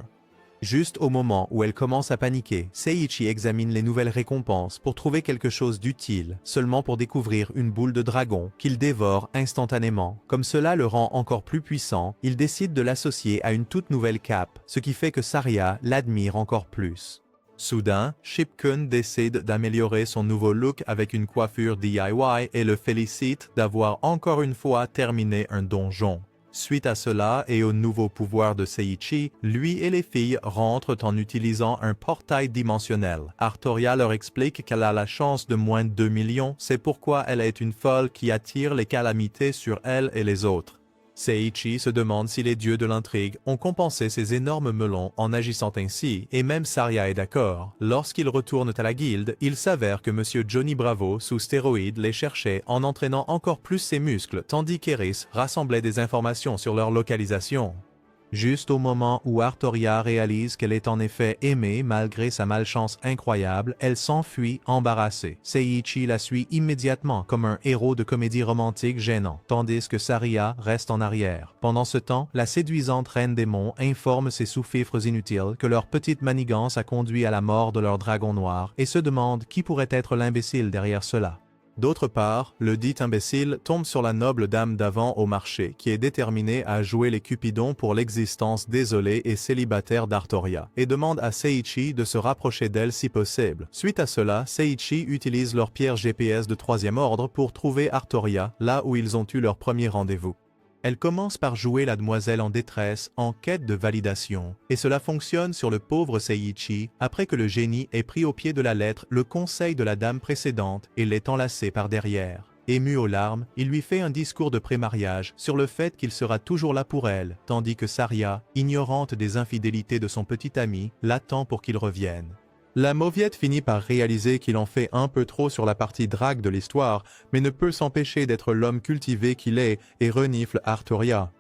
Juste au moment où elle commence à paniquer, Seiichi examine les nouvelles récompenses pour trouver quelque chose d'utile, seulement pour découvrir une boule de dragon qu'il dévore instantanément. Comme cela le rend encore plus puissant, il décide de l'associer à une toute nouvelle cape, ce qui fait que Saria l'admire encore plus. Soudain, Shipkun décide d'améliorer son nouveau look avec une coiffure DIY et le félicite d'avoir encore une fois terminé un donjon. Suite à cela et au nouveau pouvoir de Seiichi, lui et les filles rentrent en utilisant un portail dimensionnel. Artoria leur explique qu'elle a la chance de moins de 2 millions, c'est pourquoi elle est une folle qui attire les calamités sur elle et les autres. Seiichi se demande si les dieux de l'intrigue ont compensé ces énormes melons en agissant ainsi, et même Saria est d'accord. Lorsqu'ils retournent à la guilde, il s'avère que Monsieur Johnny Bravo, sous stéroïdes, les cherchait en entraînant encore plus ses muscles, tandis qu'Eris rassemblait des informations sur leur localisation. Juste au moment où Artoria réalise qu'elle est en effet aimée malgré sa malchance incroyable, elle s'enfuit embarrassée. Seiichi la suit immédiatement comme un héros de comédie romantique gênant, tandis que Saria reste en arrière. Pendant ce temps, la séduisante reine démon informe ses sous-fifres inutiles que leur petite manigance a conduit à la mort de leur dragon noir et se demande qui pourrait être l'imbécile derrière cela. D'autre part, le dit imbécile tombe sur la noble dame d'avant au marché, qui est déterminée à jouer les cupidons pour l'existence désolée et célibataire d'Artoria, et demande à Seiichi de se rapprocher d'elle si possible. Suite à cela, Seiichi utilise leur pierre GPS de 3e ordre pour trouver Artoria, là où ils ont eu leur premier rendez-vous. Elle commence par jouer la demoiselle en détresse en quête de validation, et cela fonctionne sur le pauvre Seiichi après que le génie ait pris au pied de la lettre le conseil de la dame précédente et l'ait enlacé par derrière. Ému aux larmes, il lui fait un discours de pré-mariage sur le fait qu'il sera toujours là pour elle, tandis que Saria, ignorante des infidélités de son petit ami, l'attend pour qu'il revienne. La mauviette finit par réaliser qu'il en fait un peu trop sur la partie drague de l'histoire, mais ne peut s'empêcher d'être l'homme cultivé qu'il est et renifle Artoria.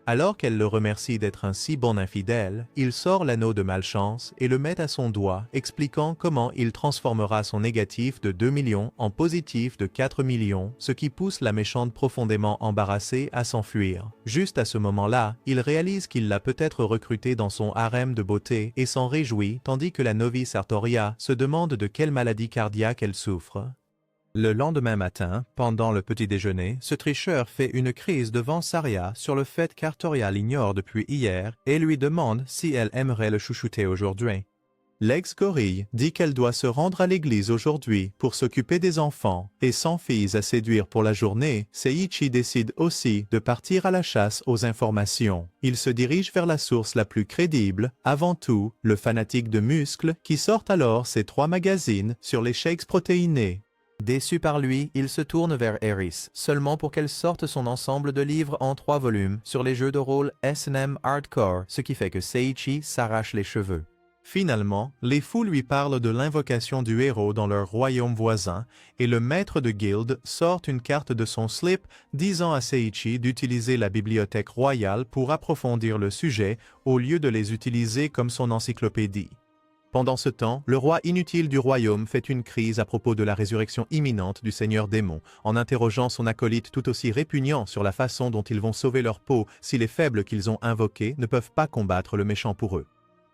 Alors qu'elle le remercie d'être un si bon infidèle, il sort l'anneau de malchance et le met à son doigt, expliquant comment il transformera son négatif de 2 millions en positif de 4 millions, ce qui pousse la méchante profondément embarrassée à s'enfuir. Juste à ce moment-là, il réalise qu'il l'a peut-être recrutée dans son harem de beauté et s'en réjouit, tandis que la novice Artoria se demande de quelle maladie cardiaque elle souffre. Le lendemain matin, pendant le petit déjeuner, ce tricheur fait une crise devant Saria sur le fait qu'Artoria l'ignore depuis hier et lui demande si elle aimerait le chouchouter aujourd'hui. L'ex-gorille dit qu'elle doit se rendre à l'église aujourd'hui pour s'occuper des enfants, et sans filles à séduire pour la journée, Seiichi décide aussi de partir à la chasse aux informations. Il se dirige vers la source la plus crédible, avant tout, le fanatique de muscles, qui sort alors ses 3 magazines sur les shakes protéinés. Déçu par lui, il se tourne vers Eris, seulement pour qu'elle sorte son ensemble de livres en 3 volumes sur les jeux de rôle S&M Hardcore, ce qui fait que Seiichi s'arrache les cheveux. Finalement, les fous lui parlent de l'invocation du héros dans leur royaume voisin, et le maître de guilde sort une carte de son slip disant à Seiichi d'utiliser la bibliothèque royale pour approfondir le sujet au lieu de les utiliser comme son encyclopédie. Pendant ce temps, le roi inutile du royaume fait une crise à propos de la résurrection imminente du seigneur démon, en interrogeant son acolyte tout aussi répugnant sur la façon dont ils vont sauver leur peau si les faibles qu'ils ont invoqués ne peuvent pas combattre le méchant pour eux.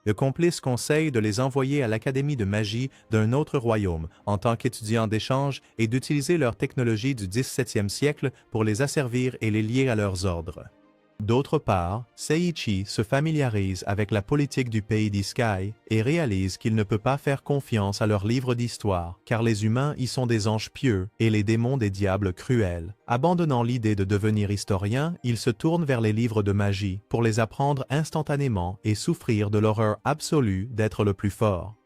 Le complice conseille de les envoyer à l'académie de magie d'un autre royaume en tant qu'étudiants d'échange et d'utiliser leur technologie du XVIIe siècle pour les asservir et les lier à leurs ordres. D'autre part, Seiichi se familiarise avec la politique du pays d'Iskai et réalise qu'il ne peut pas faire confiance à leurs livres d'histoire, car les humains y sont des anges pieux et les démons des diables cruels. Abandonnant l'idée de devenir historien, il se tourne vers les livres de magie pour les apprendre instantanément et souffrir de l'horreur absolue d'être le plus fort.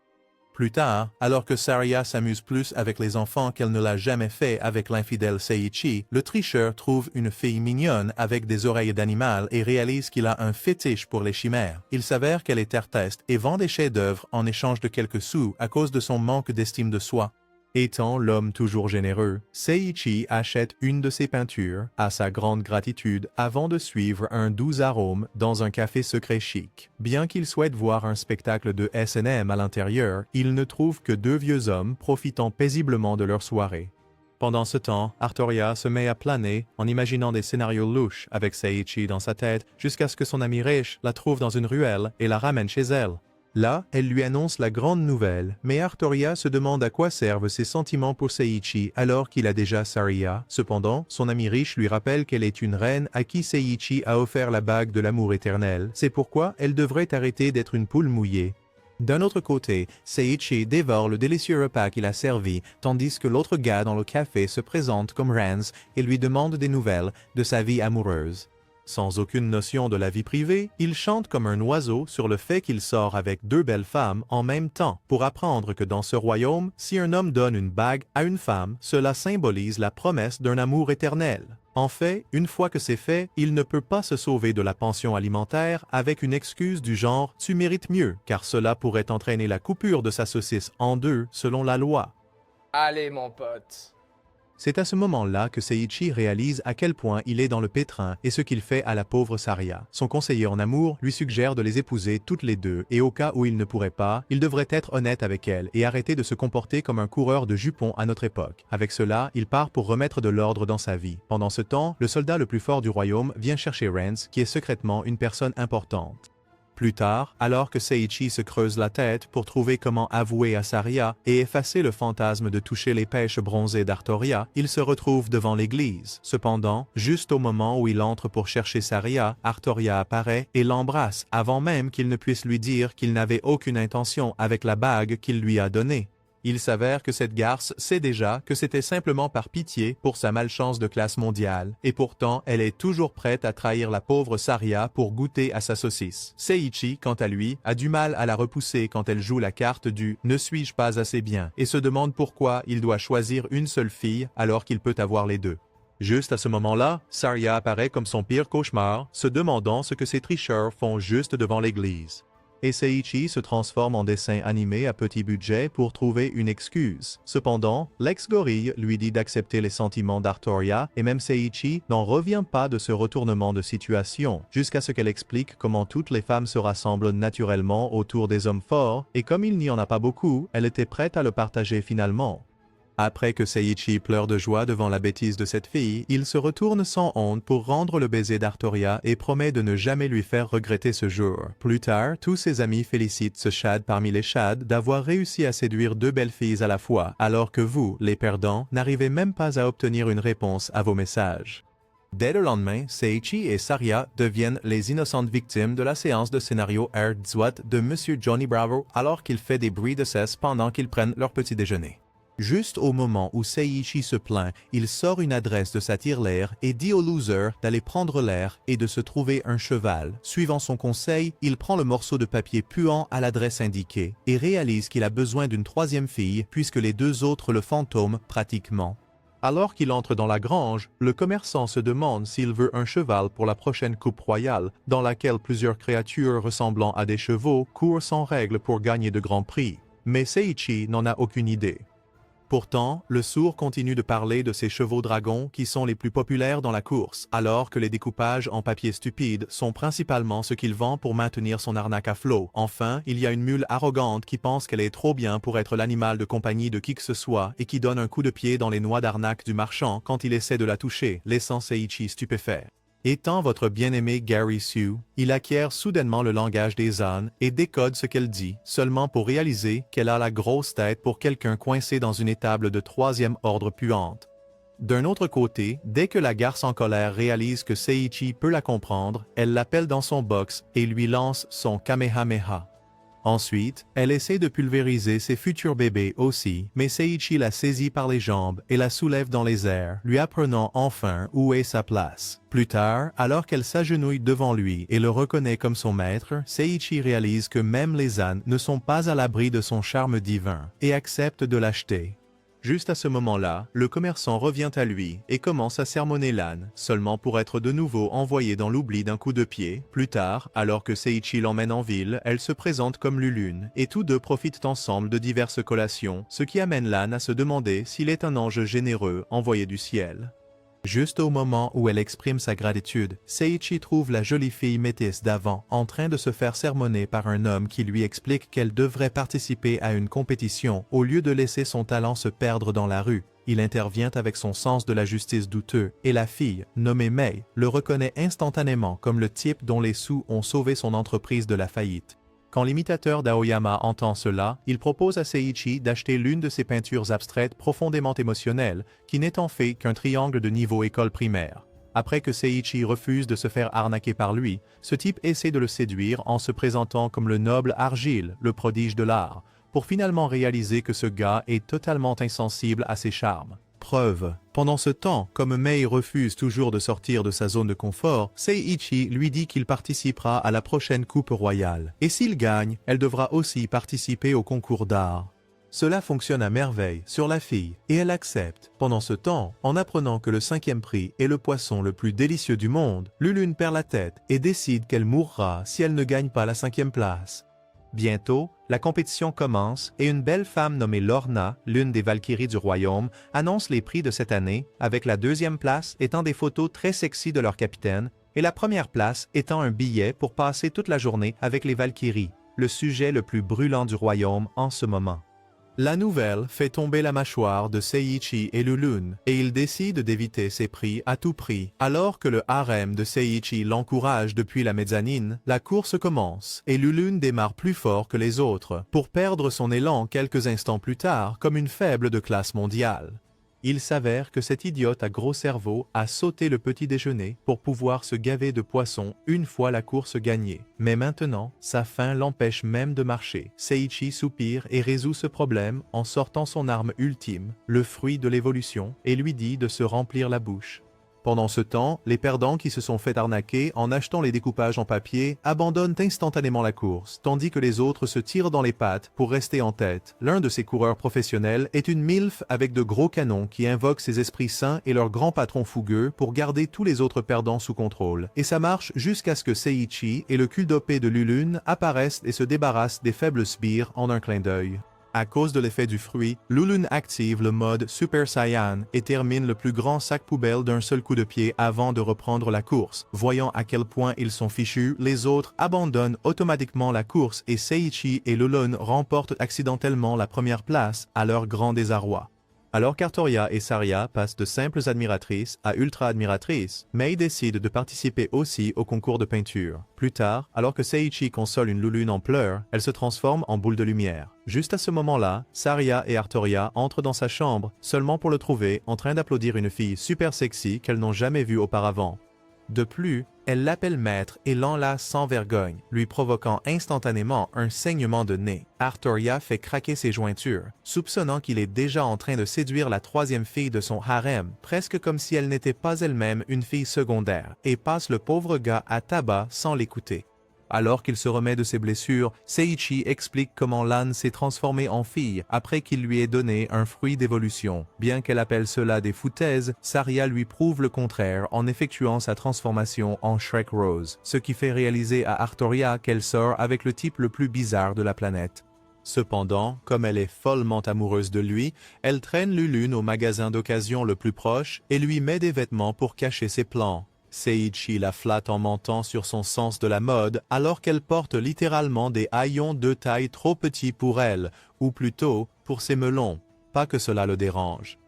Plus tard, alors que Saria s'amuse plus avec les enfants qu'elle ne l'a jamais fait avec l'infidèle Seiichi, le tricheur trouve une fille mignonne avec des oreilles d'animal et réalise qu'il a un fétiche pour les chimères. Il s'avère qu'elle est artiste et vend des chefs-d'œuvre en échange de quelques sous à cause de son manque d'estime de soi. Étant l'homme toujours généreux, Seiichi achète une de ses peintures, à sa grande gratitude, avant de suivre un doux arôme dans un café secret chic. Bien qu'il souhaite voir un spectacle de S&M à l'intérieur, il ne trouve que 2 vieux hommes profitant paisiblement de leur soirée. Pendant ce temps, Artoria se met à planer en imaginant des scénarios louches avec Seiichi dans sa tête jusqu'à ce que son ami riche la trouve dans une ruelle et la ramène chez elle. Là, elle lui annonce la grande nouvelle, mais Artoria se demande à quoi servent ses sentiments pour Seiichi alors qu'il a déjà Saria. Cependant, son ami riche lui rappelle qu'elle est une reine à qui Seiichi a offert la bague de l'amour éternel. C'est pourquoi elle devrait arrêter d'être une poule mouillée. D'un autre côté, Seiichi dévore le délicieux repas qu'il a servi, tandis que l'autre gars dans le café se présente comme Rance et lui demande des nouvelles de sa vie amoureuse. Sans aucune notion de la vie privée, il chante comme un oiseau sur le fait qu'il sort avec 2 belles femmes en même temps pour apprendre que dans ce royaume, si un homme donne une bague à une femme, cela symbolise la promesse d'un amour éternel. En fait, une fois que c'est fait, il ne peut pas se sauver de la pension alimentaire avec une excuse du genre « tu mérites mieux » car cela pourrait entraîner la coupure de sa saucisse en 2 selon la loi. Allez, mon pote. C'est à ce moment-là que Seiichi réalise à quel point il est dans le pétrin et ce qu'il fait à la pauvre Saria. Son conseiller en amour lui suggère de les épouser toutes les deux et au cas où il ne pourrait pas, il devrait être honnête avec elle et arrêter de se comporter comme un coureur de jupons à notre époque. Avec cela, il part pour remettre de l'ordre dans sa vie. Pendant ce temps, le soldat le plus fort du royaume vient chercher Rance, qui est secrètement une personne importante. Plus tard, alors que Seiichi se creuse la tête pour trouver comment avouer à Saria et effacer le fantasme de toucher les pêches bronzées d'Artoria, il se retrouve devant l'église. Cependant, juste au moment où il entre pour chercher Saria, Artoria apparaît et l'embrasse avant même qu'il ne puisse lui dire qu'il n'avait aucune intention avec la bague qu'il lui a donnée. Il s'avère que cette garce sait déjà que c'était simplement par pitié pour sa malchance de classe mondiale, et pourtant elle est toujours prête à trahir la pauvre Saria pour goûter à sa saucisse. Seiichi, quant à lui, a du mal à la repousser quand elle joue la carte du « ne suis-je pas assez bien » et se demande pourquoi il doit choisir une seule fille alors qu'il peut avoir les deux. Juste à ce moment-là, Saria apparaît comme son pire cauchemar, se demandant ce que ces tricheurs font juste devant l'église. Et Seiichi se transforme en dessin animé à petit budget pour trouver une excuse. Cependant, l'ex-gorille lui dit d'accepter les sentiments d'Artoria et même Seiichi n'en revient pas de ce retournement de situation, jusqu'à ce qu'elle explique comment toutes les femmes se rassemblent naturellement autour des hommes forts et comme il n'y en a pas beaucoup, elle était prête à le partager finalement. Après que Seiichi pleure de joie devant la bêtise de cette fille, il se retourne sans honte pour rendre le baiser d'Artoria et promet de ne jamais lui faire regretter ce jour. Plus tard, tous ses amis félicitent ce Chad parmi les Chads d'avoir réussi à séduire 2 belles filles à la fois, alors que vous, les perdants, n'arrivez même pas à obtenir une réponse à vos messages. Dès le lendemain, Seiichi et Saria deviennent les innocentes victimes de la séance de scénario Air Zwat de Monsieur Johnny Bravo alors qu'il fait des bruits de cesse pendant qu'ils prennent leur petit déjeuner. Juste au moment où Seiichi se plaint, il sort une adresse de sa tirelire et dit au loser d'aller prendre l'air et de se trouver un cheval. Suivant son conseil, il prend le morceau de papier puant à l'adresse indiquée et réalise qu'il a besoin d'une 3e fille puisque les 2 autres le fantôment pratiquement. Alors qu'il entre dans la grange, le commerçant se demande s'il veut un cheval pour la prochaine coupe royale, dans laquelle plusieurs créatures ressemblant à des chevaux courent sans règle pour gagner de grands prix. Mais Seiichi n'en a aucune idée. Pourtant, le sourd continue de parler de ces chevaux dragons qui sont les plus populaires dans la course, alors que les découpages en papier stupide sont principalement ce qu'il vend pour maintenir son arnaque à flot. Enfin, il y a une mule arrogante qui pense qu'elle est trop bien pour être l'animal de compagnie de qui que ce soit et qui donne un coup de pied dans les noix d'arnaque du marchand quand il essaie de la toucher, laissant Seiichi stupéfait. Étant votre bien-aimé Gary Sue, il acquiert soudainement le langage des ânes et décode ce qu'elle dit, seulement pour réaliser qu'elle a la grosse tête pour quelqu'un coincé dans une étable de 3e ordre puante. D'un autre côté, dès que la garce en colère réalise que Seiichi peut la comprendre, elle l'appelle dans son box et lui lance son Kamehameha. Ensuite, elle essaie de pulvériser ses futurs bébés aussi, mais Seiichi la saisit par les jambes et la soulève dans les airs, lui apprenant enfin où est sa place. Plus tard, alors qu'elle s'agenouille devant lui et le reconnaît comme son maître, Seiichi réalise que même les ânes ne sont pas à l'abri de son charme divin et accepte de l'acheter. Juste à ce moment-là, le commerçant revient à lui et commence à sermonner l'âne, seulement pour être de nouveau envoyé dans l'oubli d'un coup de pied. Plus tard, alors que Seiichi l'emmène en ville, elle se présente comme Lulune, et tous deux profitent ensemble de diverses collations, ce qui amène l'âne à se demander s'il est un ange généreux envoyé du ciel. Juste au moment où elle exprime sa gratitude, Seiichi trouve la jolie fille métisse d'avant en train de se faire sermonner par un homme qui lui explique qu'elle devrait participer à une compétition au lieu de laisser son talent se perdre dans la rue. Il intervient avec son sens de la justice douteux et la fille, nommée Mei, le reconnaît instantanément comme le type dont les sous ont sauvé son entreprise de la faillite. Quand l'imitateur d'Aoyama entend cela, il propose à Seiichi d'acheter l'une de ses peintures abstraites profondément émotionnelles, qui n'est en fait qu'un triangle de niveau école primaire. Après que Seiichi refuse de se faire arnaquer par lui, ce type essaie de le séduire en se présentant comme le noble Argile, le prodige de l'art, pour finalement réaliser que ce gars est totalement insensible à ses charmes. Preuve. Pendant ce temps, comme Mei refuse toujours de sortir de sa zone de confort, Seiichi lui dit qu'il participera à la prochaine coupe royale. Et s'il gagne, elle devra aussi participer au concours d'art. Cela fonctionne à merveille sur la fille, et elle accepte. Pendant ce temps, en apprenant que le 5e prix est le poisson le plus délicieux du monde, Lulune perd la tête et décide qu'elle mourra si elle ne gagne pas la 5e place. Bientôt, la compétition commence et une belle femme nommée Lorna, l'une des Valkyries du royaume, annonce les prix de cette année, avec la 2e place étant des photos très sexy de leur capitaine et la 1re place étant un billet pour passer toute la journée avec les Valkyries, le sujet le plus brûlant du royaume en ce moment. La nouvelle fait tomber la mâchoire de Seiichi et Lulune, et il décide d'éviter ces prix à tout prix. Alors que le harem de Seiichi l'encourage depuis la mezzanine, la course commence, et Lulune démarre plus fort que les autres, pour perdre son élan quelques instants plus tard comme une faible de classe mondiale. Il s'avère que cet idiote à gros cerveau a sauté le petit déjeuner pour pouvoir se gaver de poisson une fois la course gagnée. Mais maintenant, sa faim l'empêche même de marcher. Seiichi soupire et résout ce problème en sortant son arme ultime, le fruit de l'évolution, et lui dit de se remplir la bouche. Pendant ce temps, les perdants qui se sont fait arnaquer en achetant les découpages en papier abandonnent instantanément la course, tandis que les autres se tirent dans les pattes pour rester en tête. L'un de ces coureurs professionnels est une MILF avec de gros canons qui invoquent ses esprits saints et leur grand patron fougueux pour garder tous les autres perdants sous contrôle. Et ça marche jusqu'à ce que Seiichi et le cul dopé de Lulune apparaissent et se débarrassent des faibles sbires en un clin d'œil. À cause de l'effet du fruit, Lulune active le mode Super Saiyan et termine le plus grand sac poubelle d'un seul coup de pied avant de reprendre la course. Voyant à quel point ils sont fichus, les autres abandonnent automatiquement la course et Seiichi et Lulune remportent accidentellement la 1re place à leur grand désarroi. Alors qu'Artoria et Saria passent de simples admiratrices à ultra-admiratrices, Mei décide de participer aussi au concours de peinture. Plus tard, alors que Seiichi console une Lulune en pleurs, elle se transforme en boule de lumière. Juste à ce moment-là, Saria et Artoria entrent dans sa chambre, seulement pour le trouver en train d'applaudir une fille super sexy qu'elles n'ont jamais vue auparavant. De plus, elle l'appelle maître et l'enlace sans vergogne, lui provoquant instantanément un saignement de nez. Artoria fait craquer ses jointures, soupçonnant qu'il est déjà en train de séduire la 3e fille de son harem, presque comme si elle n'était pas elle-même une fille secondaire, et passe le pauvre gars à tabac sans l'écouter. Alors qu'il se remet de ses blessures, Seiichi explique comment Lan s'est transformée en fille après qu'il lui ait donné un fruit d'évolution. Bien qu'elle appelle cela des foutaises, Saria lui prouve le contraire en effectuant sa transformation en Shrek Rose, ce qui fait réaliser à Artoria qu'elle sort avec le type le plus bizarre de la planète. Cependant, comme elle est follement amoureuse de lui, elle traîne Lulune au magasin d'occasion le plus proche et lui met des vêtements pour cacher ses plans. Seiichi la flatte en mentant sur son sens de la mode alors qu'elle porte littéralement des haillons de taille trop petits pour elle, ou plutôt pour ses melons. Pas que cela le dérange.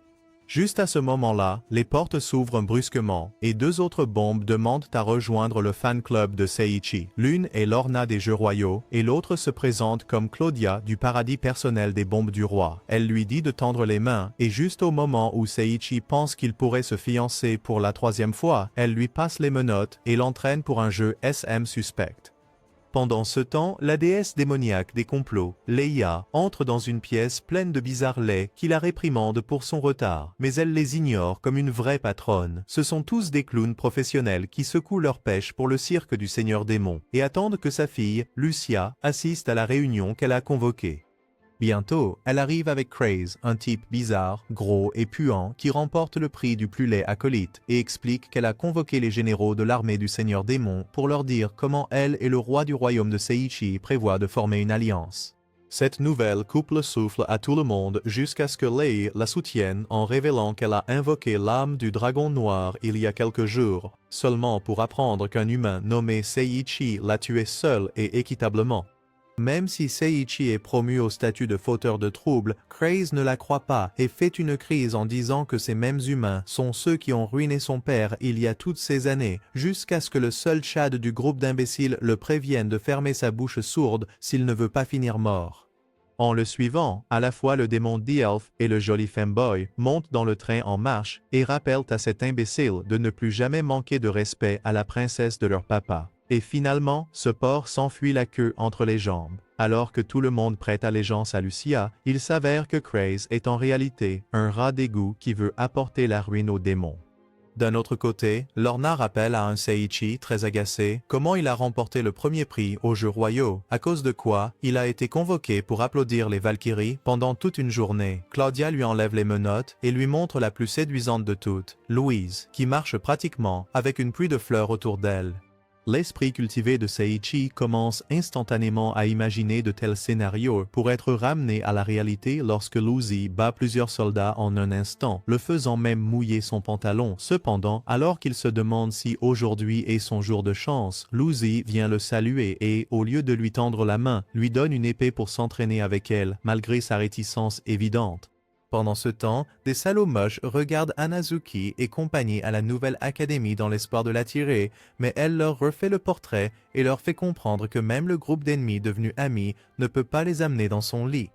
Juste à ce moment-là, les portes s'ouvrent brusquement et 2 autres bombes demandent à rejoindre le fan club de Seiichi. L'une est Lorna des Jeux Royaux et l'autre se présente comme Claudia du paradis personnel des bombes du roi. Elle lui dit de tendre les mains et juste au moment où Seiichi pense qu'il pourrait se fiancer pour la 3e fois, elle lui passe les menottes et l'entraîne pour un jeu SM suspect. Pendant ce temps, la déesse démoniaque des complots, Leia, entre dans une pièce pleine de bizarres laits qui la réprimandent pour son retard. Mais elle les ignore comme une vraie patronne. Ce sont tous des clowns professionnels qui secouent leur pêche pour le cirque du Seigneur Démon et attendent que sa fille, Lucia, assiste à la réunion qu'elle a convoquée. Bientôt, elle arrive avec Craze, un type bizarre, gros et puant qui remporte le prix du plus laid acolyte et explique qu'elle a convoqué les généraux de l'armée du Seigneur Démon pour leur dire comment elle et le roi du royaume de Seiichi prévoient de former une alliance. Cette nouvelle coupe le souffle à tout le monde jusqu'à ce que Lei la soutienne en révélant qu'elle a invoqué l'âme du dragon noir il y a quelques jours, seulement pour apprendre qu'un humain nommé Seiichi l'a tué seul et équitablement. Même si Seiichi est promu au statut de fauteur de troubles, Craze ne la croit pas et fait une crise en disant que ces mêmes humains sont ceux qui ont ruiné son père il y a toutes ces années, jusqu'à ce que le seul Chad du groupe d'imbéciles le prévienne de fermer sa bouche sourde s'il ne veut pas finir mort. En le suivant, à la fois le démon The-Elf et le joli femboy montent dans le train en marche et rappellent à cet imbécile de ne plus jamais manquer de respect à la princesse de leur papa. Et finalement, ce porc s'enfuit la queue entre les jambes. Alors que tout le monde prête allégeance à Lucia, il s'avère que Craze est en réalité un rat d'égout qui veut apporter la ruine aux démons. D'un autre côté, Lorna rappelle à un Seiichi très agacé comment il a remporté le premier prix aux Jeux royaux, à cause de quoi il a été convoqué pour applaudir les Valkyries pendant toute une journée. Claudia lui enlève les menottes et lui montre la plus séduisante de toutes, Louise, qui marche pratiquement avec une pluie de fleurs autour d'elle. L'esprit cultivé de Seiichi commence instantanément à imaginer de tels scénarios pour être ramené à la réalité lorsque Lucy bat plusieurs soldats en un instant, le faisant même mouiller son pantalon. Cependant, alors qu'il se demande si aujourd'hui est son jour de chance, Lucy vient le saluer et, au lieu de lui tendre la main, lui donne une épée pour s'entraîner avec elle, malgré sa réticence évidente. Pendant ce temps, des salauds moches regardent Hanazuki et compagnie à la nouvelle académie dans l'espoir de l'attirer, mais elle leur refait le portrait et leur fait comprendre que même le groupe d'ennemis devenus amis ne peut pas les amener dans son lit.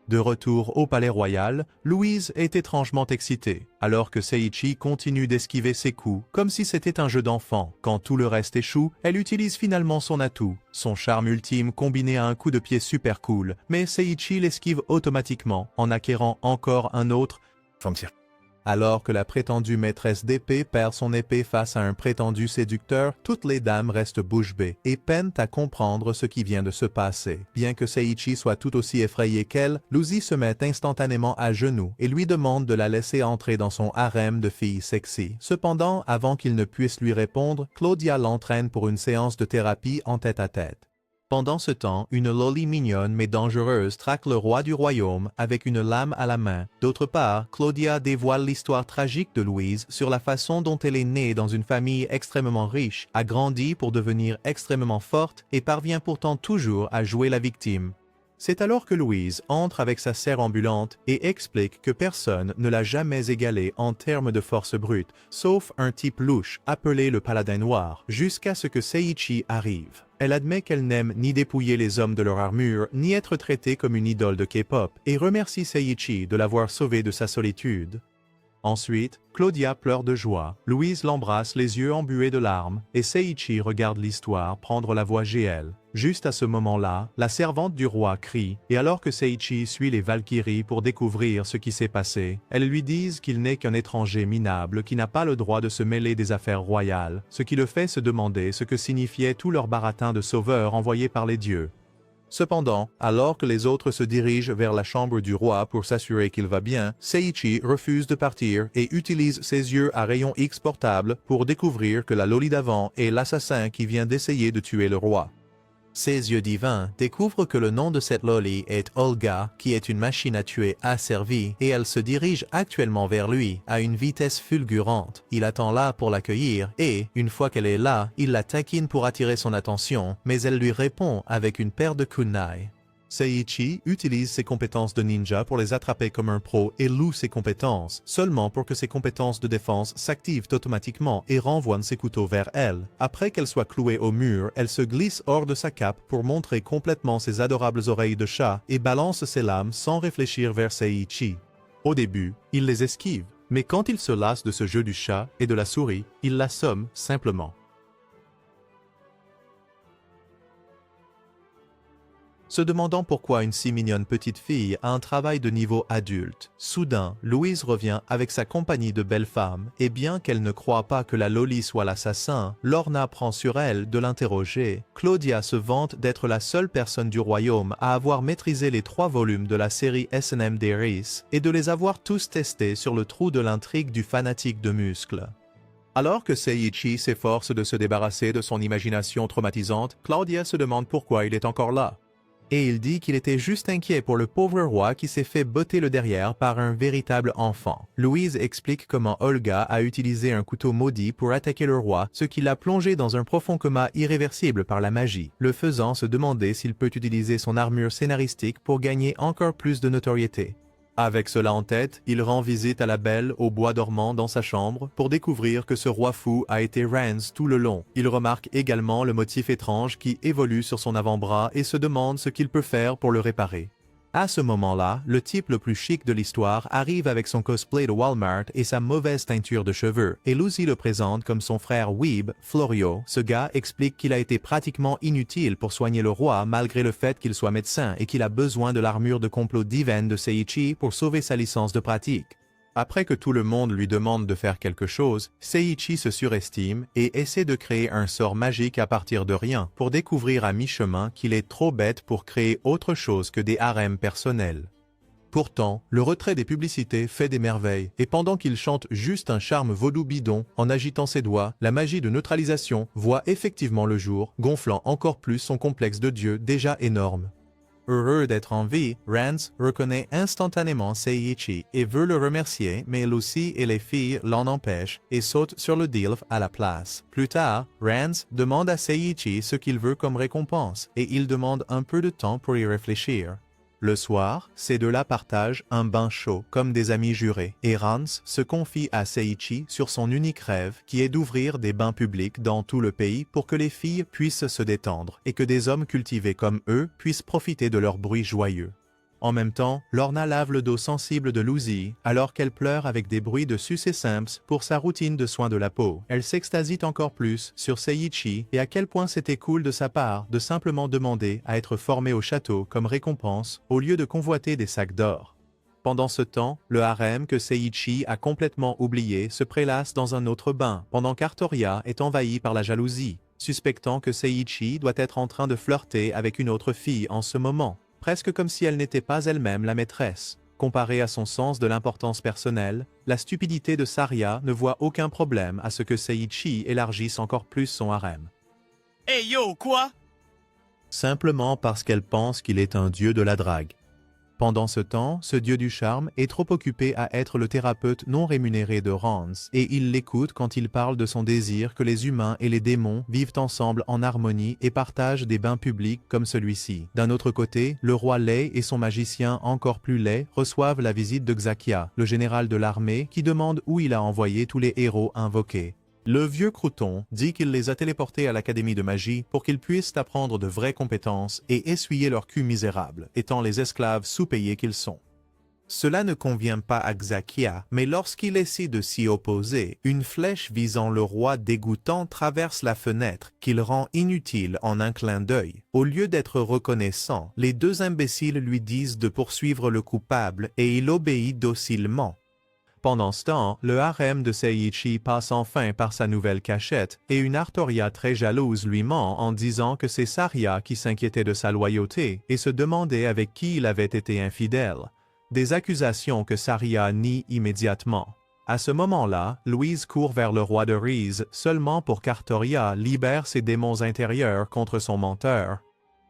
De retour au palais royal, Louise est étrangement excitée, alors que Seiichi continue d'esquiver ses coups, comme si c'était un jeu d'enfant. Quand tout le reste échoue, elle utilise finalement son atout, son charme ultime combiné à un coup de pied super cool, mais Seiichi l'esquive automatiquement, en acquérant encore un autre. Alors que la prétendue maîtresse d'épée perd son épée face à un prétendu séducteur, toutes les dames restent bouche bée et peinent à comprendre ce qui vient de se passer. Bien que Seiichi soit tout aussi effrayé qu'elle, Lucy se met instantanément à genoux et lui demande de la laisser entrer dans son harem de filles sexy. Cependant, avant qu'il ne puisse lui répondre, Claudia l'entraîne pour une séance de thérapie en tête-à-tête. Pendant ce temps, une loli mignonne mais dangereuse traque le roi du royaume avec une lame à la main. D'autre part, Claudia dévoile l'histoire tragique de Louise sur la façon dont elle est née dans une famille extrêmement riche, a grandi pour devenir extrêmement forte et parvient pourtant toujours à jouer la victime. C'est alors que Louise entre avec sa serre ambulante et explique que personne ne l'a jamais égalée en termes de force brute, sauf un type louche appelé le Paladin Noir, jusqu'à ce que Seiichi arrive. Elle admet qu'elle n'aime ni dépouiller les hommes de leur armure, ni être traitée comme une idole de K-pop, et remercie Seiichi de l'avoir sauvée de sa solitude. Ensuite, Claudia pleure de joie, Louise l'embrasse les yeux embués de larmes, et Seiichi regarde l'histoire prendre la voix GL. Juste à ce moment-là, la servante du roi crie, et alors que Seiichi suit les Valkyries pour découvrir ce qui s'est passé, elles lui disent qu'il n'est qu'un étranger minable qui n'a pas le droit de se mêler des affaires royales, ce qui le fait se demander ce que signifiait tout leur baratin de sauveurs envoyés par les dieux. Cependant, alors que les autres se dirigent vers la chambre du roi pour s'assurer qu'il va bien, Seiichi refuse de partir et utilise ses yeux à rayon X portable pour découvrir que la loli d'avant est l'assassin qui vient d'essayer de tuer le roi. Ses yeux divins découvrent que le nom de cette loli est Olga, qui est une machine à tuer asservie, et elle se dirige actuellement vers lui à une vitesse fulgurante. Il attend là pour l'accueillir et, une fois qu'elle est là, il la taquine pour attirer son attention, mais elle lui répond avec une paire de kunai. Seiichi utilise ses compétences de ninja pour les attraper comme un pro et loue ses compétences, seulement pour que ses compétences de défense s'activent automatiquement et renvoient ses couteaux vers elle. Après qu'elle soit clouée au mur, elle se glisse hors de sa cape pour montrer complètement ses adorables oreilles de chat et balance ses lames sans réfléchir vers Seiichi. Au début, il les esquive, mais quand il se lasse de ce jeu du chat et de la souris, il l'assomme simplement. Se demandant pourquoi une si mignonne petite fille a un travail de niveau adulte. Soudain, Louise revient avec sa compagnie de belles femmes, et bien qu'elle ne croit pas que la loli soit l'assassin, Lorna prend sur elle de l'interroger. Claudia se vante d'être la seule personne du royaume à avoir maîtrisé les 3 volumes de la série S&M Diaries, et de les avoir tous testés sur le trou de l'intrigue du fanatique de muscles. Alors que Seiichi s'efforce de se débarrasser de son imagination traumatisante, Claudia se demande pourquoi il est encore là. Et il dit qu'il était juste inquiet pour le pauvre roi qui s'est fait botter le derrière par un véritable enfant. Louise explique comment Olga a utilisé un couteau maudit pour attaquer le roi, ce qui l'a plongé dans un profond coma irréversible par la magie, le faisant se demander s'il peut utiliser son armure scénaristique pour gagner encore plus de notoriété. Avec cela en tête, il rend visite à la belle au bois dormant dans sa chambre pour découvrir que ce roi fou a été Rance tout le long. Il remarque également le motif étrange qui évolue sur son avant-bras et se demande ce qu'il peut faire pour le réparer. À ce moment-là, le type le plus chic de l'histoire arrive avec son cosplay de Walmart et sa mauvaise teinture de cheveux, et Lucy le présente comme son frère Weeb, Florio. Ce gars explique qu'il a été pratiquement inutile pour soigner le roi malgré le fait qu'il soit médecin et qu'il a besoin de l'armure de complot divine de Seiichi pour sauver sa licence de pratique. Après que tout le monde lui demande de faire quelque chose, Seiichi se surestime et essaie de créer un sort magique à partir de rien pour découvrir à mi-chemin qu'il est trop bête pour créer autre chose que des harems personnels. Pourtant, le retrait des publicités fait des merveilles et pendant qu'il chante juste un charme vaudou bidon en agitant ses doigts, la magie de neutralisation voit effectivement le jour, gonflant encore plus son complexe de dieu déjà énorme. Heureux d'être en vie, Rance reconnaît instantanément Seiichi et veut le remercier, mais Lucy et les filles l'en empêchent et sautent sur le deal à la place. Plus tard, Rance demande à Seiichi ce qu'il veut comme récompense et il demande un peu de temps pour y réfléchir. Le soir, ces deux-là partagent un bain chaud comme des amis jurés et Rance se confie à Seiichi sur son unique rêve qui est d'ouvrir des bains publics dans tout le pays pour que les filles puissent se détendre et que des hommes cultivés comme eux puissent profiter de leur bruit joyeux. En même temps, Lorna lave le dos sensible de Lucy alors qu'elle pleure avec des bruits de sucer simps pour sa routine de soins de la peau. Elle s'extasie encore plus sur Seiichi et à quel point c'était cool de sa part de simplement demander à être formé au château comme récompense au lieu de convoiter des sacs d'or. Pendant ce temps, le harem que Seiichi a complètement oublié se prélasse dans un autre bain pendant qu'Artoria est envahie par la jalousie, suspectant que Seiichi doit être en train de flirter avec une autre fille en ce moment. Presque comme si elle n'était pas elle-même la maîtresse. Comparée à son sens de l'importance personnelle, la stupidité de Saria ne voit aucun problème à ce que Seiichi élargisse encore plus son harem. Hey yo, quoi? Simplement parce qu'elle pense qu'il est un dieu de la drague. Pendant ce temps, ce dieu du charme est trop occupé à être le thérapeute non rémunéré de Rance et il l'écoute quand il parle de son désir que les humains et les démons vivent ensemble en harmonie et partagent des bains publics comme celui-ci. D'un autre côté, le roi laid et son magicien encore plus laid reçoivent la visite de Xakia, le général de l'armée, qui demande où il a envoyé tous les héros invoqués. Le vieux crouton dit qu'il les a téléportés à l'académie de magie pour qu'ils puissent apprendre de vraies compétences et essuyer leur cul misérable, étant les esclaves sous-payés qu'ils sont. Cela ne convient pas à Xakia, mais lorsqu'il essaie de s'y opposer, une flèche visant le roi dégoûtant traverse la fenêtre, qu'il rend inutile en un clin d'œil. Au lieu d'être reconnaissant, les deux imbéciles lui disent de poursuivre le coupable et il obéit docilement. Pendant ce temps, le harem de Seiichi passe enfin par sa nouvelle cachette et une Artoria très jalouse lui ment en disant que c'est Saria qui s'inquiétait de sa loyauté et se demandait avec qui il avait été infidèle. Des accusations que Saria nie immédiatement. À ce moment-là, Louise court vers le roi de Rize seulement pour qu'Artoria libère ses démons intérieurs contre son menteur.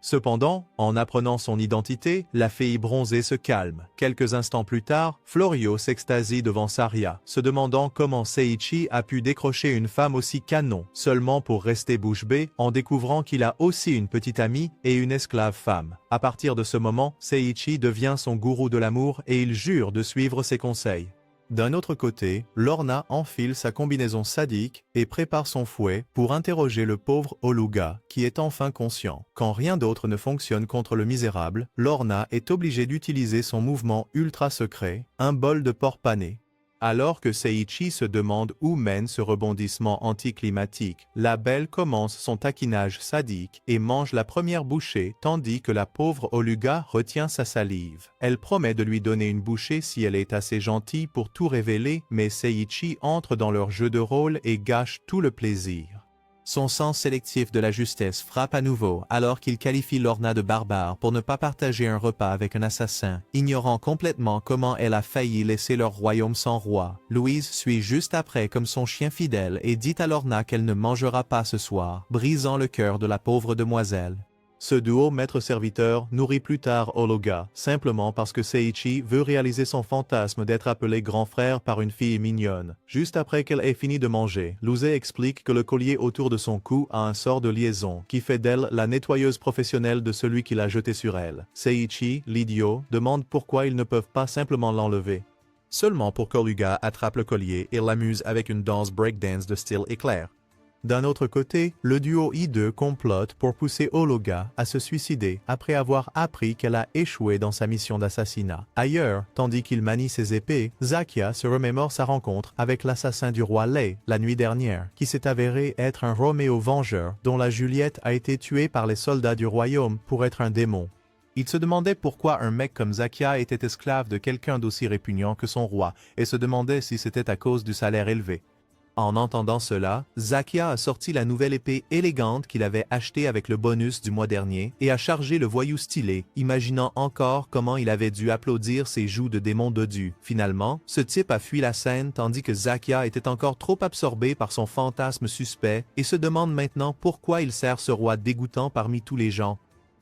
Cependant, en apprenant son identité, la fille bronzée se calme. Quelques instants plus tard, Florio s'extasie devant Saria, se demandant comment Seiichi a pu décrocher une femme aussi canon, seulement pour rester bouche bée en découvrant qu'il a aussi une petite amie et une esclave femme. À partir de ce moment, Seiichi devient son gourou de l'amour et il jure de suivre ses conseils. D'un autre côté, Lorna enfile sa combinaison sadique et prépare son fouet pour interroger le pauvre Oluga, qui est enfin conscient. Quand rien d'autre ne fonctionne contre le misérable, Lorna est obligée d'utiliser son mouvement ultra secret, un bol de porc pané. Alors que Seiichi se demande où mène ce rebondissement anticlimatique, la belle commence son taquinage sadique et mange la première bouchée tandis que la pauvre Oluga retient sa salive. Elle promet de lui donner une bouchée si elle est assez gentille pour tout révéler, mais Seiichi entre dans leur jeu de rôle et gâche tout le plaisir. Son sens sélectif de la justesse frappe à nouveau alors qu'il qualifie Lorna de barbare pour ne pas partager un repas avec un assassin, ignorant complètement comment elle a failli laisser leur royaume sans roi. Louise suit juste après comme son chien fidèle et dit à Lorna qu'elle ne mangera pas ce soir, brisant le cœur de la pauvre demoiselle. Ce duo maître-serviteur nourrit plus tard Ologa, simplement parce que Seiichi veut réaliser son fantasme d'être appelé grand frère par une fille mignonne. Juste après qu'elle ait fini de manger, Luze explique que le collier autour de son cou a un sort de liaison qui fait d'elle la nettoyeuse professionnelle de celui qui l'a jeté sur elle. Seiichi, l'idiot, demande pourquoi ils ne peuvent pas simplement l'enlever. Seulement pour qu'Oluga attrape le collier et l'amuse avec une danse breakdance de style éclair. D'un autre côté, le duo I2 complote pour pousser Ologa à se suicider après avoir appris qu'elle a échoué dans sa mission d'assassinat. Ailleurs, tandis qu'il manie ses épées, Zakia se remémore sa rencontre avec l'assassin du roi Lei la nuit dernière, qui s'est avéré être un Roméo vengeur dont la Juliette a été tuée par les soldats du royaume pour être un démon. Il se demandait pourquoi un mec comme Zakia était esclave de quelqu'un d'aussi répugnant que son roi et se demandait si c'était à cause du salaire élevé. En entendant cela, Zakia a sorti la nouvelle épée élégante qu'il avait achetée avec le bonus du mois dernier et a chargé le voyou stylé, imaginant encore comment il avait dû applaudir ses joues de démon dodu. Finalement, ce type a fui la scène tandis que Zakia était encore trop absorbé par son fantasme suspect et se demande maintenant pourquoi il sert ce roi dégoûtant parmi tous les gens.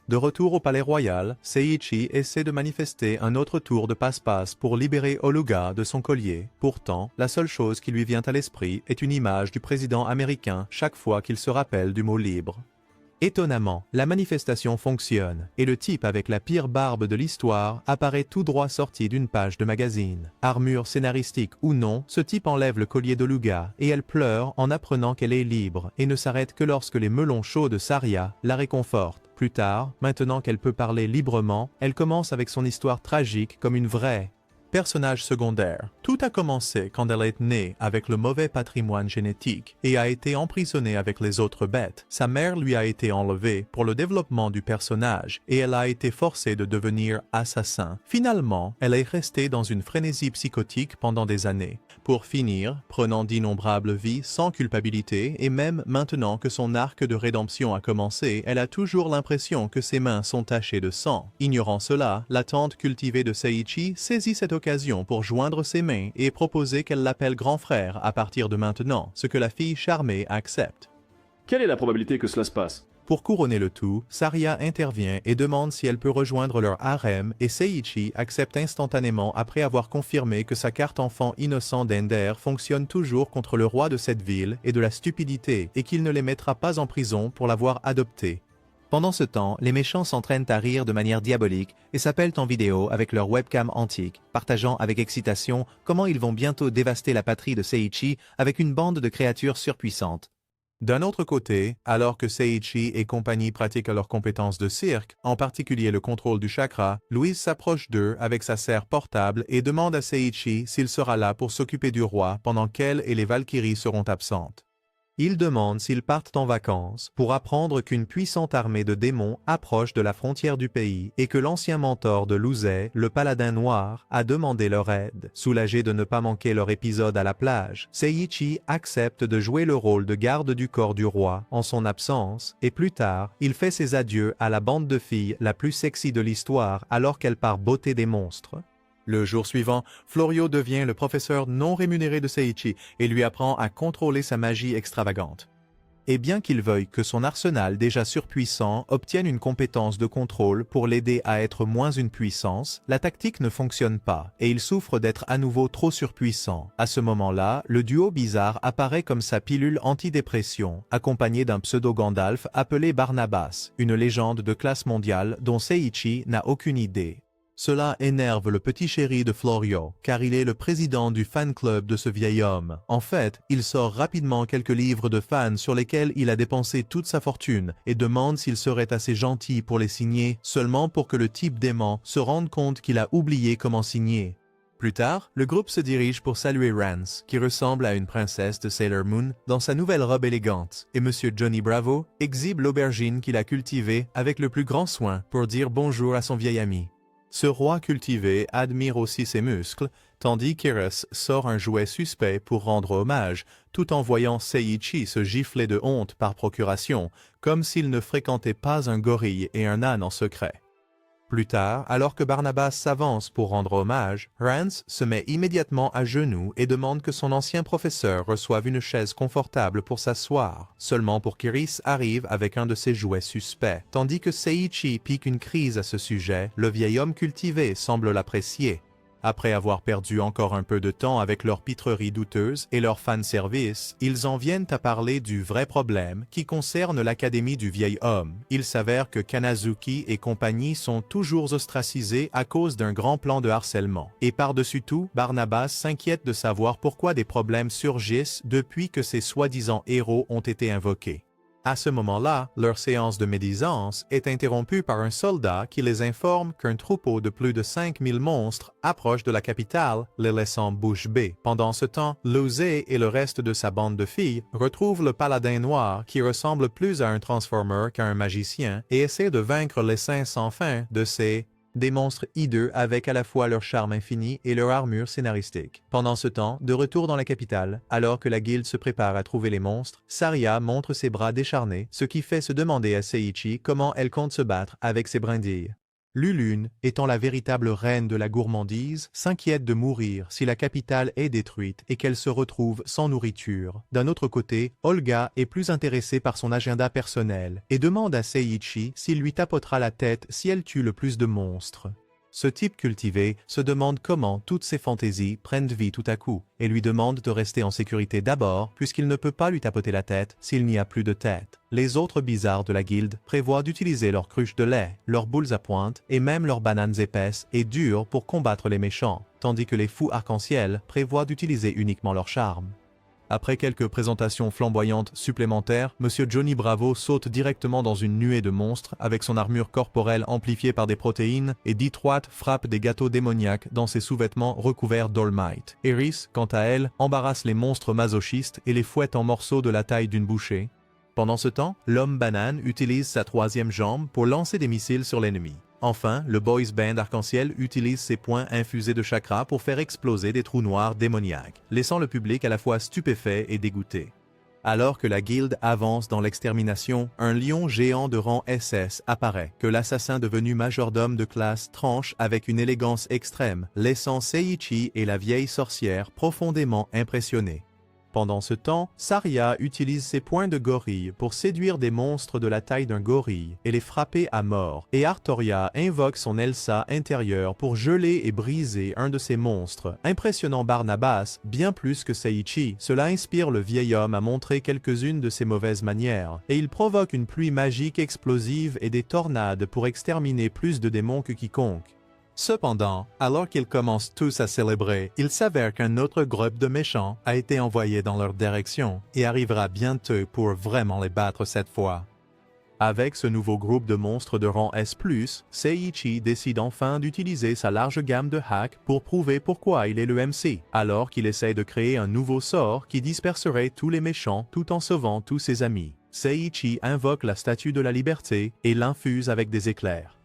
De retour au palais royal, Seiichi essaie de manifester un autre tour de passe-passe pour libérer Oluga de son collier. Pourtant, la seule chose qui lui vient à l'esprit est une image du président américain chaque fois qu'il se rappelle du mot libre. Étonnamment, la manifestation fonctionne, et le type avec la pire barbe de l'histoire apparaît tout droit sorti d'une page de magazine. Armure scénaristique ou non, ce type enlève le collier d'Oluga, et elle pleure en apprenant qu'elle est libre, et ne s'arrête que lorsque les melons chauds de Saria la réconfortent. Plus tard, maintenant qu'elle peut parler librement, elle commence avec son histoire tragique comme une vraie personnage secondaire. Tout a commencé quand elle est née avec le mauvais patrimoine génétique et a été emprisonnée avec les autres bêtes. Sa mère lui a été enlevée pour le développement du personnage et elle a été forcée de devenir assassin. Finalement, elle est restée dans une frénésie psychotique pendant des années. Pour finir, prenant d'innombrables vies sans culpabilité et même maintenant que son arc de rédemption a commencé, elle a toujours l'impression que ses mains sont tachées de sang. Ignorant cela, la tante cultivée de Seiichi saisit cette occasion pour joindre ses mains et proposer qu'elle l'appelle grand frère à partir de maintenant, ce que la fille charmée accepte. Quelle est la probabilité que cela se passe? Pour couronner le tout, Saria intervient et demande si elle peut rejoindre leur harem et Seiichi accepte instantanément après avoir confirmé que sa carte enfant innocent d'Ender fonctionne toujours contre le roi de cette ville et de la stupidité et qu'il ne les mettra pas en prison pour l'avoir adopté. Pendant ce temps, les méchants s'entraînent à rire de manière diabolique et s'appellent en vidéo avec leur webcam antique, partageant avec excitation comment ils vont bientôt dévaster la patrie de Seiichi avec une bande de créatures surpuissantes. D'un autre côté, alors que Seiichi et compagnie pratiquent leurs compétences de cirque, en particulier le contrôle du chakra, Louise s'approche d'eux avec sa serre portable et demande à Seiichi s'il sera là pour s'occuper du roi pendant qu'elle et les Valkyries seront absentes. Il demande s'ils partent en vacances pour apprendre qu'une puissante armée de démons approche de la frontière du pays et que l'ancien mentor de Luze, le paladin noir, a demandé leur aide. Soulagé de ne pas manquer leur épisode à la plage, Seiichi accepte de jouer le rôle de garde du corps du roi en son absence et plus tard, il fait ses adieux à la bande de filles la plus sexy de l'histoire alors qu'elle part botter des monstres. Le jour suivant, Florio devient le professeur non rémunéré de Seiichi et lui apprend à contrôler sa magie extravagante. Et bien qu'il veuille que son arsenal déjà surpuissant obtienne une compétence de contrôle pour l'aider à être moins une puissance, la tactique ne fonctionne pas et il souffre d'être à nouveau trop surpuissant. À ce moment-là, le duo bizarre apparaît comme sa pilule antidépression, accompagné d'un pseudo-Gandalf appelé Barnabas, une légende de classe mondiale dont Seiichi n'a aucune idée. Cela énerve le petit chéri de Florio, car il est le président du fan club de ce vieil homme. En fait, il sort rapidement quelques livres de fans sur lesquels il a dépensé toute sa fortune et demande s'il serait assez gentil pour les signer, seulement pour que le type dément se rende compte qu'il a oublié comment signer. Plus tard, le groupe se dirige pour saluer Rance, qui ressemble à une princesse de Sailor Moon dans sa nouvelle robe élégante, et Monsieur Johnny Bravo exhibe l'aubergine qu'il a cultivée avec le plus grand soin pour dire bonjour à son vieil ami. Ce roi cultivé admire aussi ses muscles, tandis qu'Iris sort un jouet suspect pour rendre hommage, tout en voyant Seiichi se gifler de honte par procuration, comme s'il ne fréquentait pas un gorille et un âne en secret. Plus tard, alors que Barnabas s'avance pour rendre hommage, Rance se met immédiatement à genoux et demande que son ancien professeur reçoive une chaise confortable pour s'asseoir, seulement pour qu'Iris arrive avec un de ses jouets suspects. Tandis que Seiichi pique une crise à ce sujet, le vieil homme cultivé semble l'apprécier. Après avoir perdu encore un peu de temps avec leur pitrerie douteuse et leur fanservice, ils en viennent à parler du vrai problème qui concerne l'académie du vieil homme. Il s'avère que Kanazuki et compagnie sont toujours ostracisés à cause d'un grand plan de harcèlement. Et par-dessus tout, Barnabas s'inquiète de savoir pourquoi des problèmes surgissent depuis que ces soi-disant héros ont été invoqués. À ce moment-là, leur séance de médisance est interrompue par un soldat qui les informe qu'un troupeau de plus de 5000 monstres approche de la capitale, les laissant bouche bée. Pendant ce temps, Losey et le reste de sa bande de filles retrouvent le paladin noir qui ressemble plus à un Transformer qu'à un magicien et essaie de vaincre les saints sans fin de ces des monstres hideux avec à la fois leur charme infini et leur armure scénaristique. Pendant ce temps, de retour dans la capitale, alors que la guilde se prépare à trouver les monstres, Saria montre ses bras décharnés, ce qui fait se demander à Seiichi comment elle compte se battre avec ses brindilles. Lulune, étant la véritable reine de la gourmandise, s'inquiète de mourir si la capitale est détruite et qu'elle se retrouve sans nourriture. D'un autre côté, Olga est plus intéressée par son agenda personnel et demande à Seiichi s'il lui tapotera la tête si elle tue le plus de monstres. Ce type cultivé se demande comment toutes ses fantaisies prennent vie tout à coup et lui demande de rester en sécurité d'abord puisqu'il ne peut pas lui tapoter la tête s'il n'y a plus de tête. Les autres bizarres de la guilde prévoient d'utiliser leurs cruches de lait, leurs boules à pointe et même leurs bananes épaisses et dures pour combattre les méchants, tandis que les fous arc-en-ciel prévoient d'utiliser uniquement leur charme. Après quelques présentations flamboyantes supplémentaires, M. Johnny Bravo saute directement dans une nuée de monstres avec son armure corporelle amplifiée par des protéines et Detroit frappe des gâteaux démoniaques dans ses sous-vêtements recouverts d'All-Might. Eris, quant à elle, embarrasse les monstres masochistes et les fouette en morceaux de la taille d'une bouchée. Pendant ce temps, l'homme banane utilise sa troisième jambe pour lancer des missiles sur l'ennemi. Enfin, le boys band arc-en-ciel utilise ses poings infusés de chakras pour faire exploser des trous noirs démoniaques, laissant le public à la fois stupéfait et dégoûté. Alors que la guilde avance dans l'extermination, un lion géant de rang SS apparaît, que l'assassin devenu majordome de classe tranche avec une élégance extrême, laissant Seiichi et la vieille sorcière profondément impressionnés. Pendant ce temps, Saria utilise ses poings de gorille pour séduire des monstres de la taille d'un gorille et les frapper à mort, et Artoria invoque son Elsa intérieure pour geler et briser un de ces monstres, impressionnant Barnabas bien plus que Seiichi. Cela inspire le vieil homme à montrer quelques-unes de ses mauvaises manières, et il provoque une pluie magique explosive et des tornades pour exterminer plus de démons que quiconque. Cependant, alors qu'ils commencent tous à célébrer, il s'avère qu'un autre groupe de méchants a été envoyé dans leur direction et arrivera bientôt pour vraiment les battre cette fois. Avec ce nouveau groupe de monstres de rang S+, Seiichi décide enfin d'utiliser sa large gamme de hacks pour prouver pourquoi il est le MC, alors qu'il essaie de créer un nouveau sort qui disperserait tous les méchants tout en sauvant tous ses amis. Seiichi invoque la statue de la liberté et l'infuse avec des éclairs.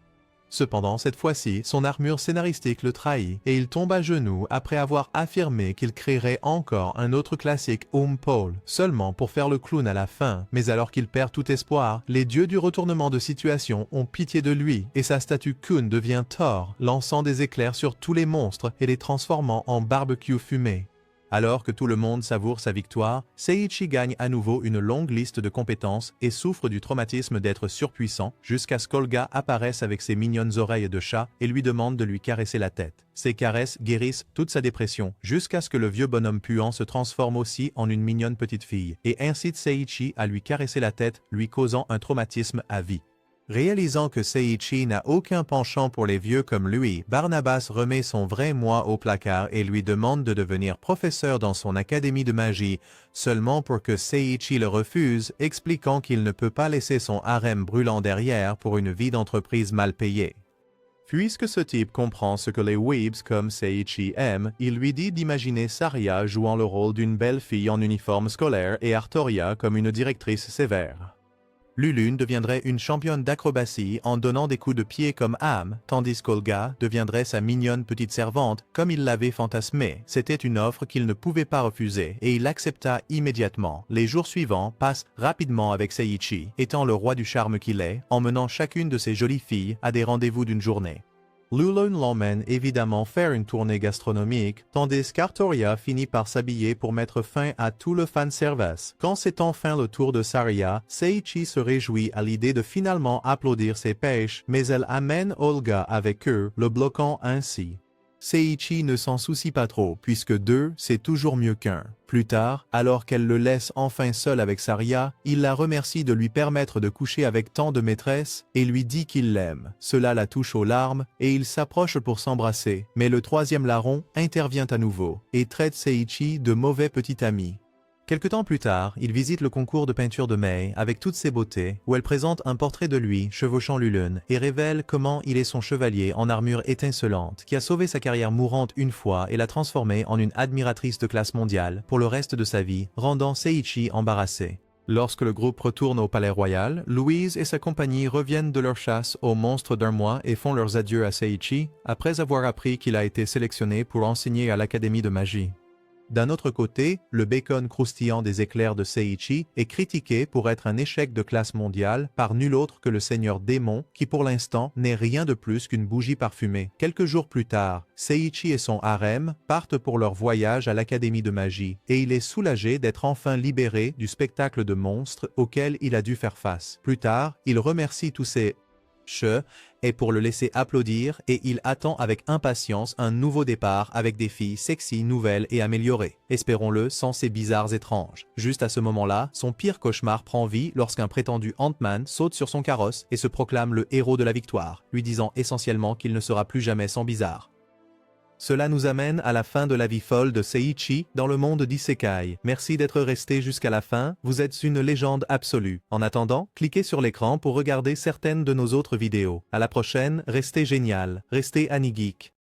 Cependant, cette fois-ci, son armure scénaristique le trahit et il tombe à genoux après avoir affirmé qu'il créerait encore un autre classique Pole, seulement pour faire le clown à la fin. Mais alors qu'il perd tout espoir, les dieux du retournement de situation ont pitié de lui et sa statue Kun devient Thor, lançant des éclairs sur tous les monstres et les transformant en barbecue fumé. Alors que tout le monde savoure sa victoire, Seiichi gagne à nouveau une longue liste de compétences et souffre du traumatisme d'être surpuissant jusqu'à ce qu'Olga apparaisse avec ses mignonnes oreilles de chat et lui demande de lui caresser la tête. Ces caresses guérissent toute sa dépression jusqu'à ce que le vieux bonhomme puant se transforme aussi en une mignonne petite fille et incite Seiichi à lui caresser la tête, lui causant un traumatisme à vie. Réalisant que Seiichi n'a aucun penchant pour les vieux comme lui, Barnabas remet son vrai moi au placard et lui demande de devenir professeur dans son académie de magie, seulement pour que Seiichi le refuse, expliquant qu'il ne peut pas laisser son harem brûlant derrière pour une vie d'entreprise mal payée. Puisque ce type comprend ce que les weebs comme Seiichi aiment, il lui dit d'imaginer Saria jouant le rôle d'une belle fille en uniforme scolaire et Artoria comme une directrice sévère. Lulune deviendrait une championne d'acrobatie en donnant des coups de pied comme Am, tandis qu'Olga deviendrait sa mignonne petite servante comme il l'avait fantasmé. C'était une offre qu'il ne pouvait pas refuser et il accepta immédiatement. Les jours suivants passent rapidement avec Seiichi, étant le roi du charme qu'il est, emmenant chacune de ses jolies filles à des rendez-vous d'une journée. Lulune l'emmène évidemment faire une tournée gastronomique, tandis qu'Artoria finit par s'habiller pour mettre fin à tout le fanservice. Quand c'est enfin le tour de Saria, Seiichi se réjouit à l'idée de finalement applaudir ses pêches, mais elle amène Olga avec eux, le bloquant ainsi. Seiichi ne s'en soucie pas trop, puisque deux, c'est toujours mieux qu'un. Plus tard, alors qu'elle le laisse enfin seul avec Saria, il la remercie de lui permettre de coucher avec tant de maîtresses, et lui dit qu'il l'aime. Cela la touche aux larmes, et ils s'approchent pour s'embrasser, mais le troisième larron intervient à nouveau, et traite Seiichi de mauvais petit ami. Quelque temps plus tard, il visite le concours de peinture de Mei avec toutes ses beautés, où elle présente un portrait de lui chevauchant Lulune et révèle comment il est son chevalier en armure étincelante qui a sauvé sa carrière mourante une fois et l'a transformée en une admiratrice de classe mondiale pour le reste de sa vie, rendant Seiichi embarrassé. Lorsque le groupe retourne au palais royal, Louise et sa compagnie reviennent de leur chasse aux monstres d'un mois et font leurs adieux à Seiichi, après avoir appris qu'il a été sélectionné pour enseigner à l'académie de magie. D'un autre côté, le bacon croustillant des éclairs de Seiichi est critiqué pour être un échec de classe mondiale par nul autre que le seigneur démon qui pour l'instant n'est rien de plus qu'une bougie parfumée. Quelques jours plus tard, Seiichi et son harem partent pour leur voyage à l'académie de magie et il est soulagé d'être enfin libéré du spectacle de monstres auquel il a dû faire face. Plus tard, il remercie tous ses et pour le laisser applaudir et il attend avec impatience un nouveau départ avec des filles sexy, nouvelles et améliorées. Espérons-le sans ces bizarres étranges. Juste à ce moment-là, son pire cauchemar prend vie lorsqu'un prétendu Ant-Man saute sur son carrosse et se proclame le héros de la victoire, lui disant essentiellement qu'il ne sera plus jamais sans bizarre. Cela nous amène à la fin de la vie folle de Seiichi dans le monde d'Isekai. Merci d'être resté jusqu'à la fin, vous êtes une légende absolue. En attendant, cliquez sur l'écran pour regarder certaines de nos autres vidéos. À la prochaine, restez génial, restez Anigeek.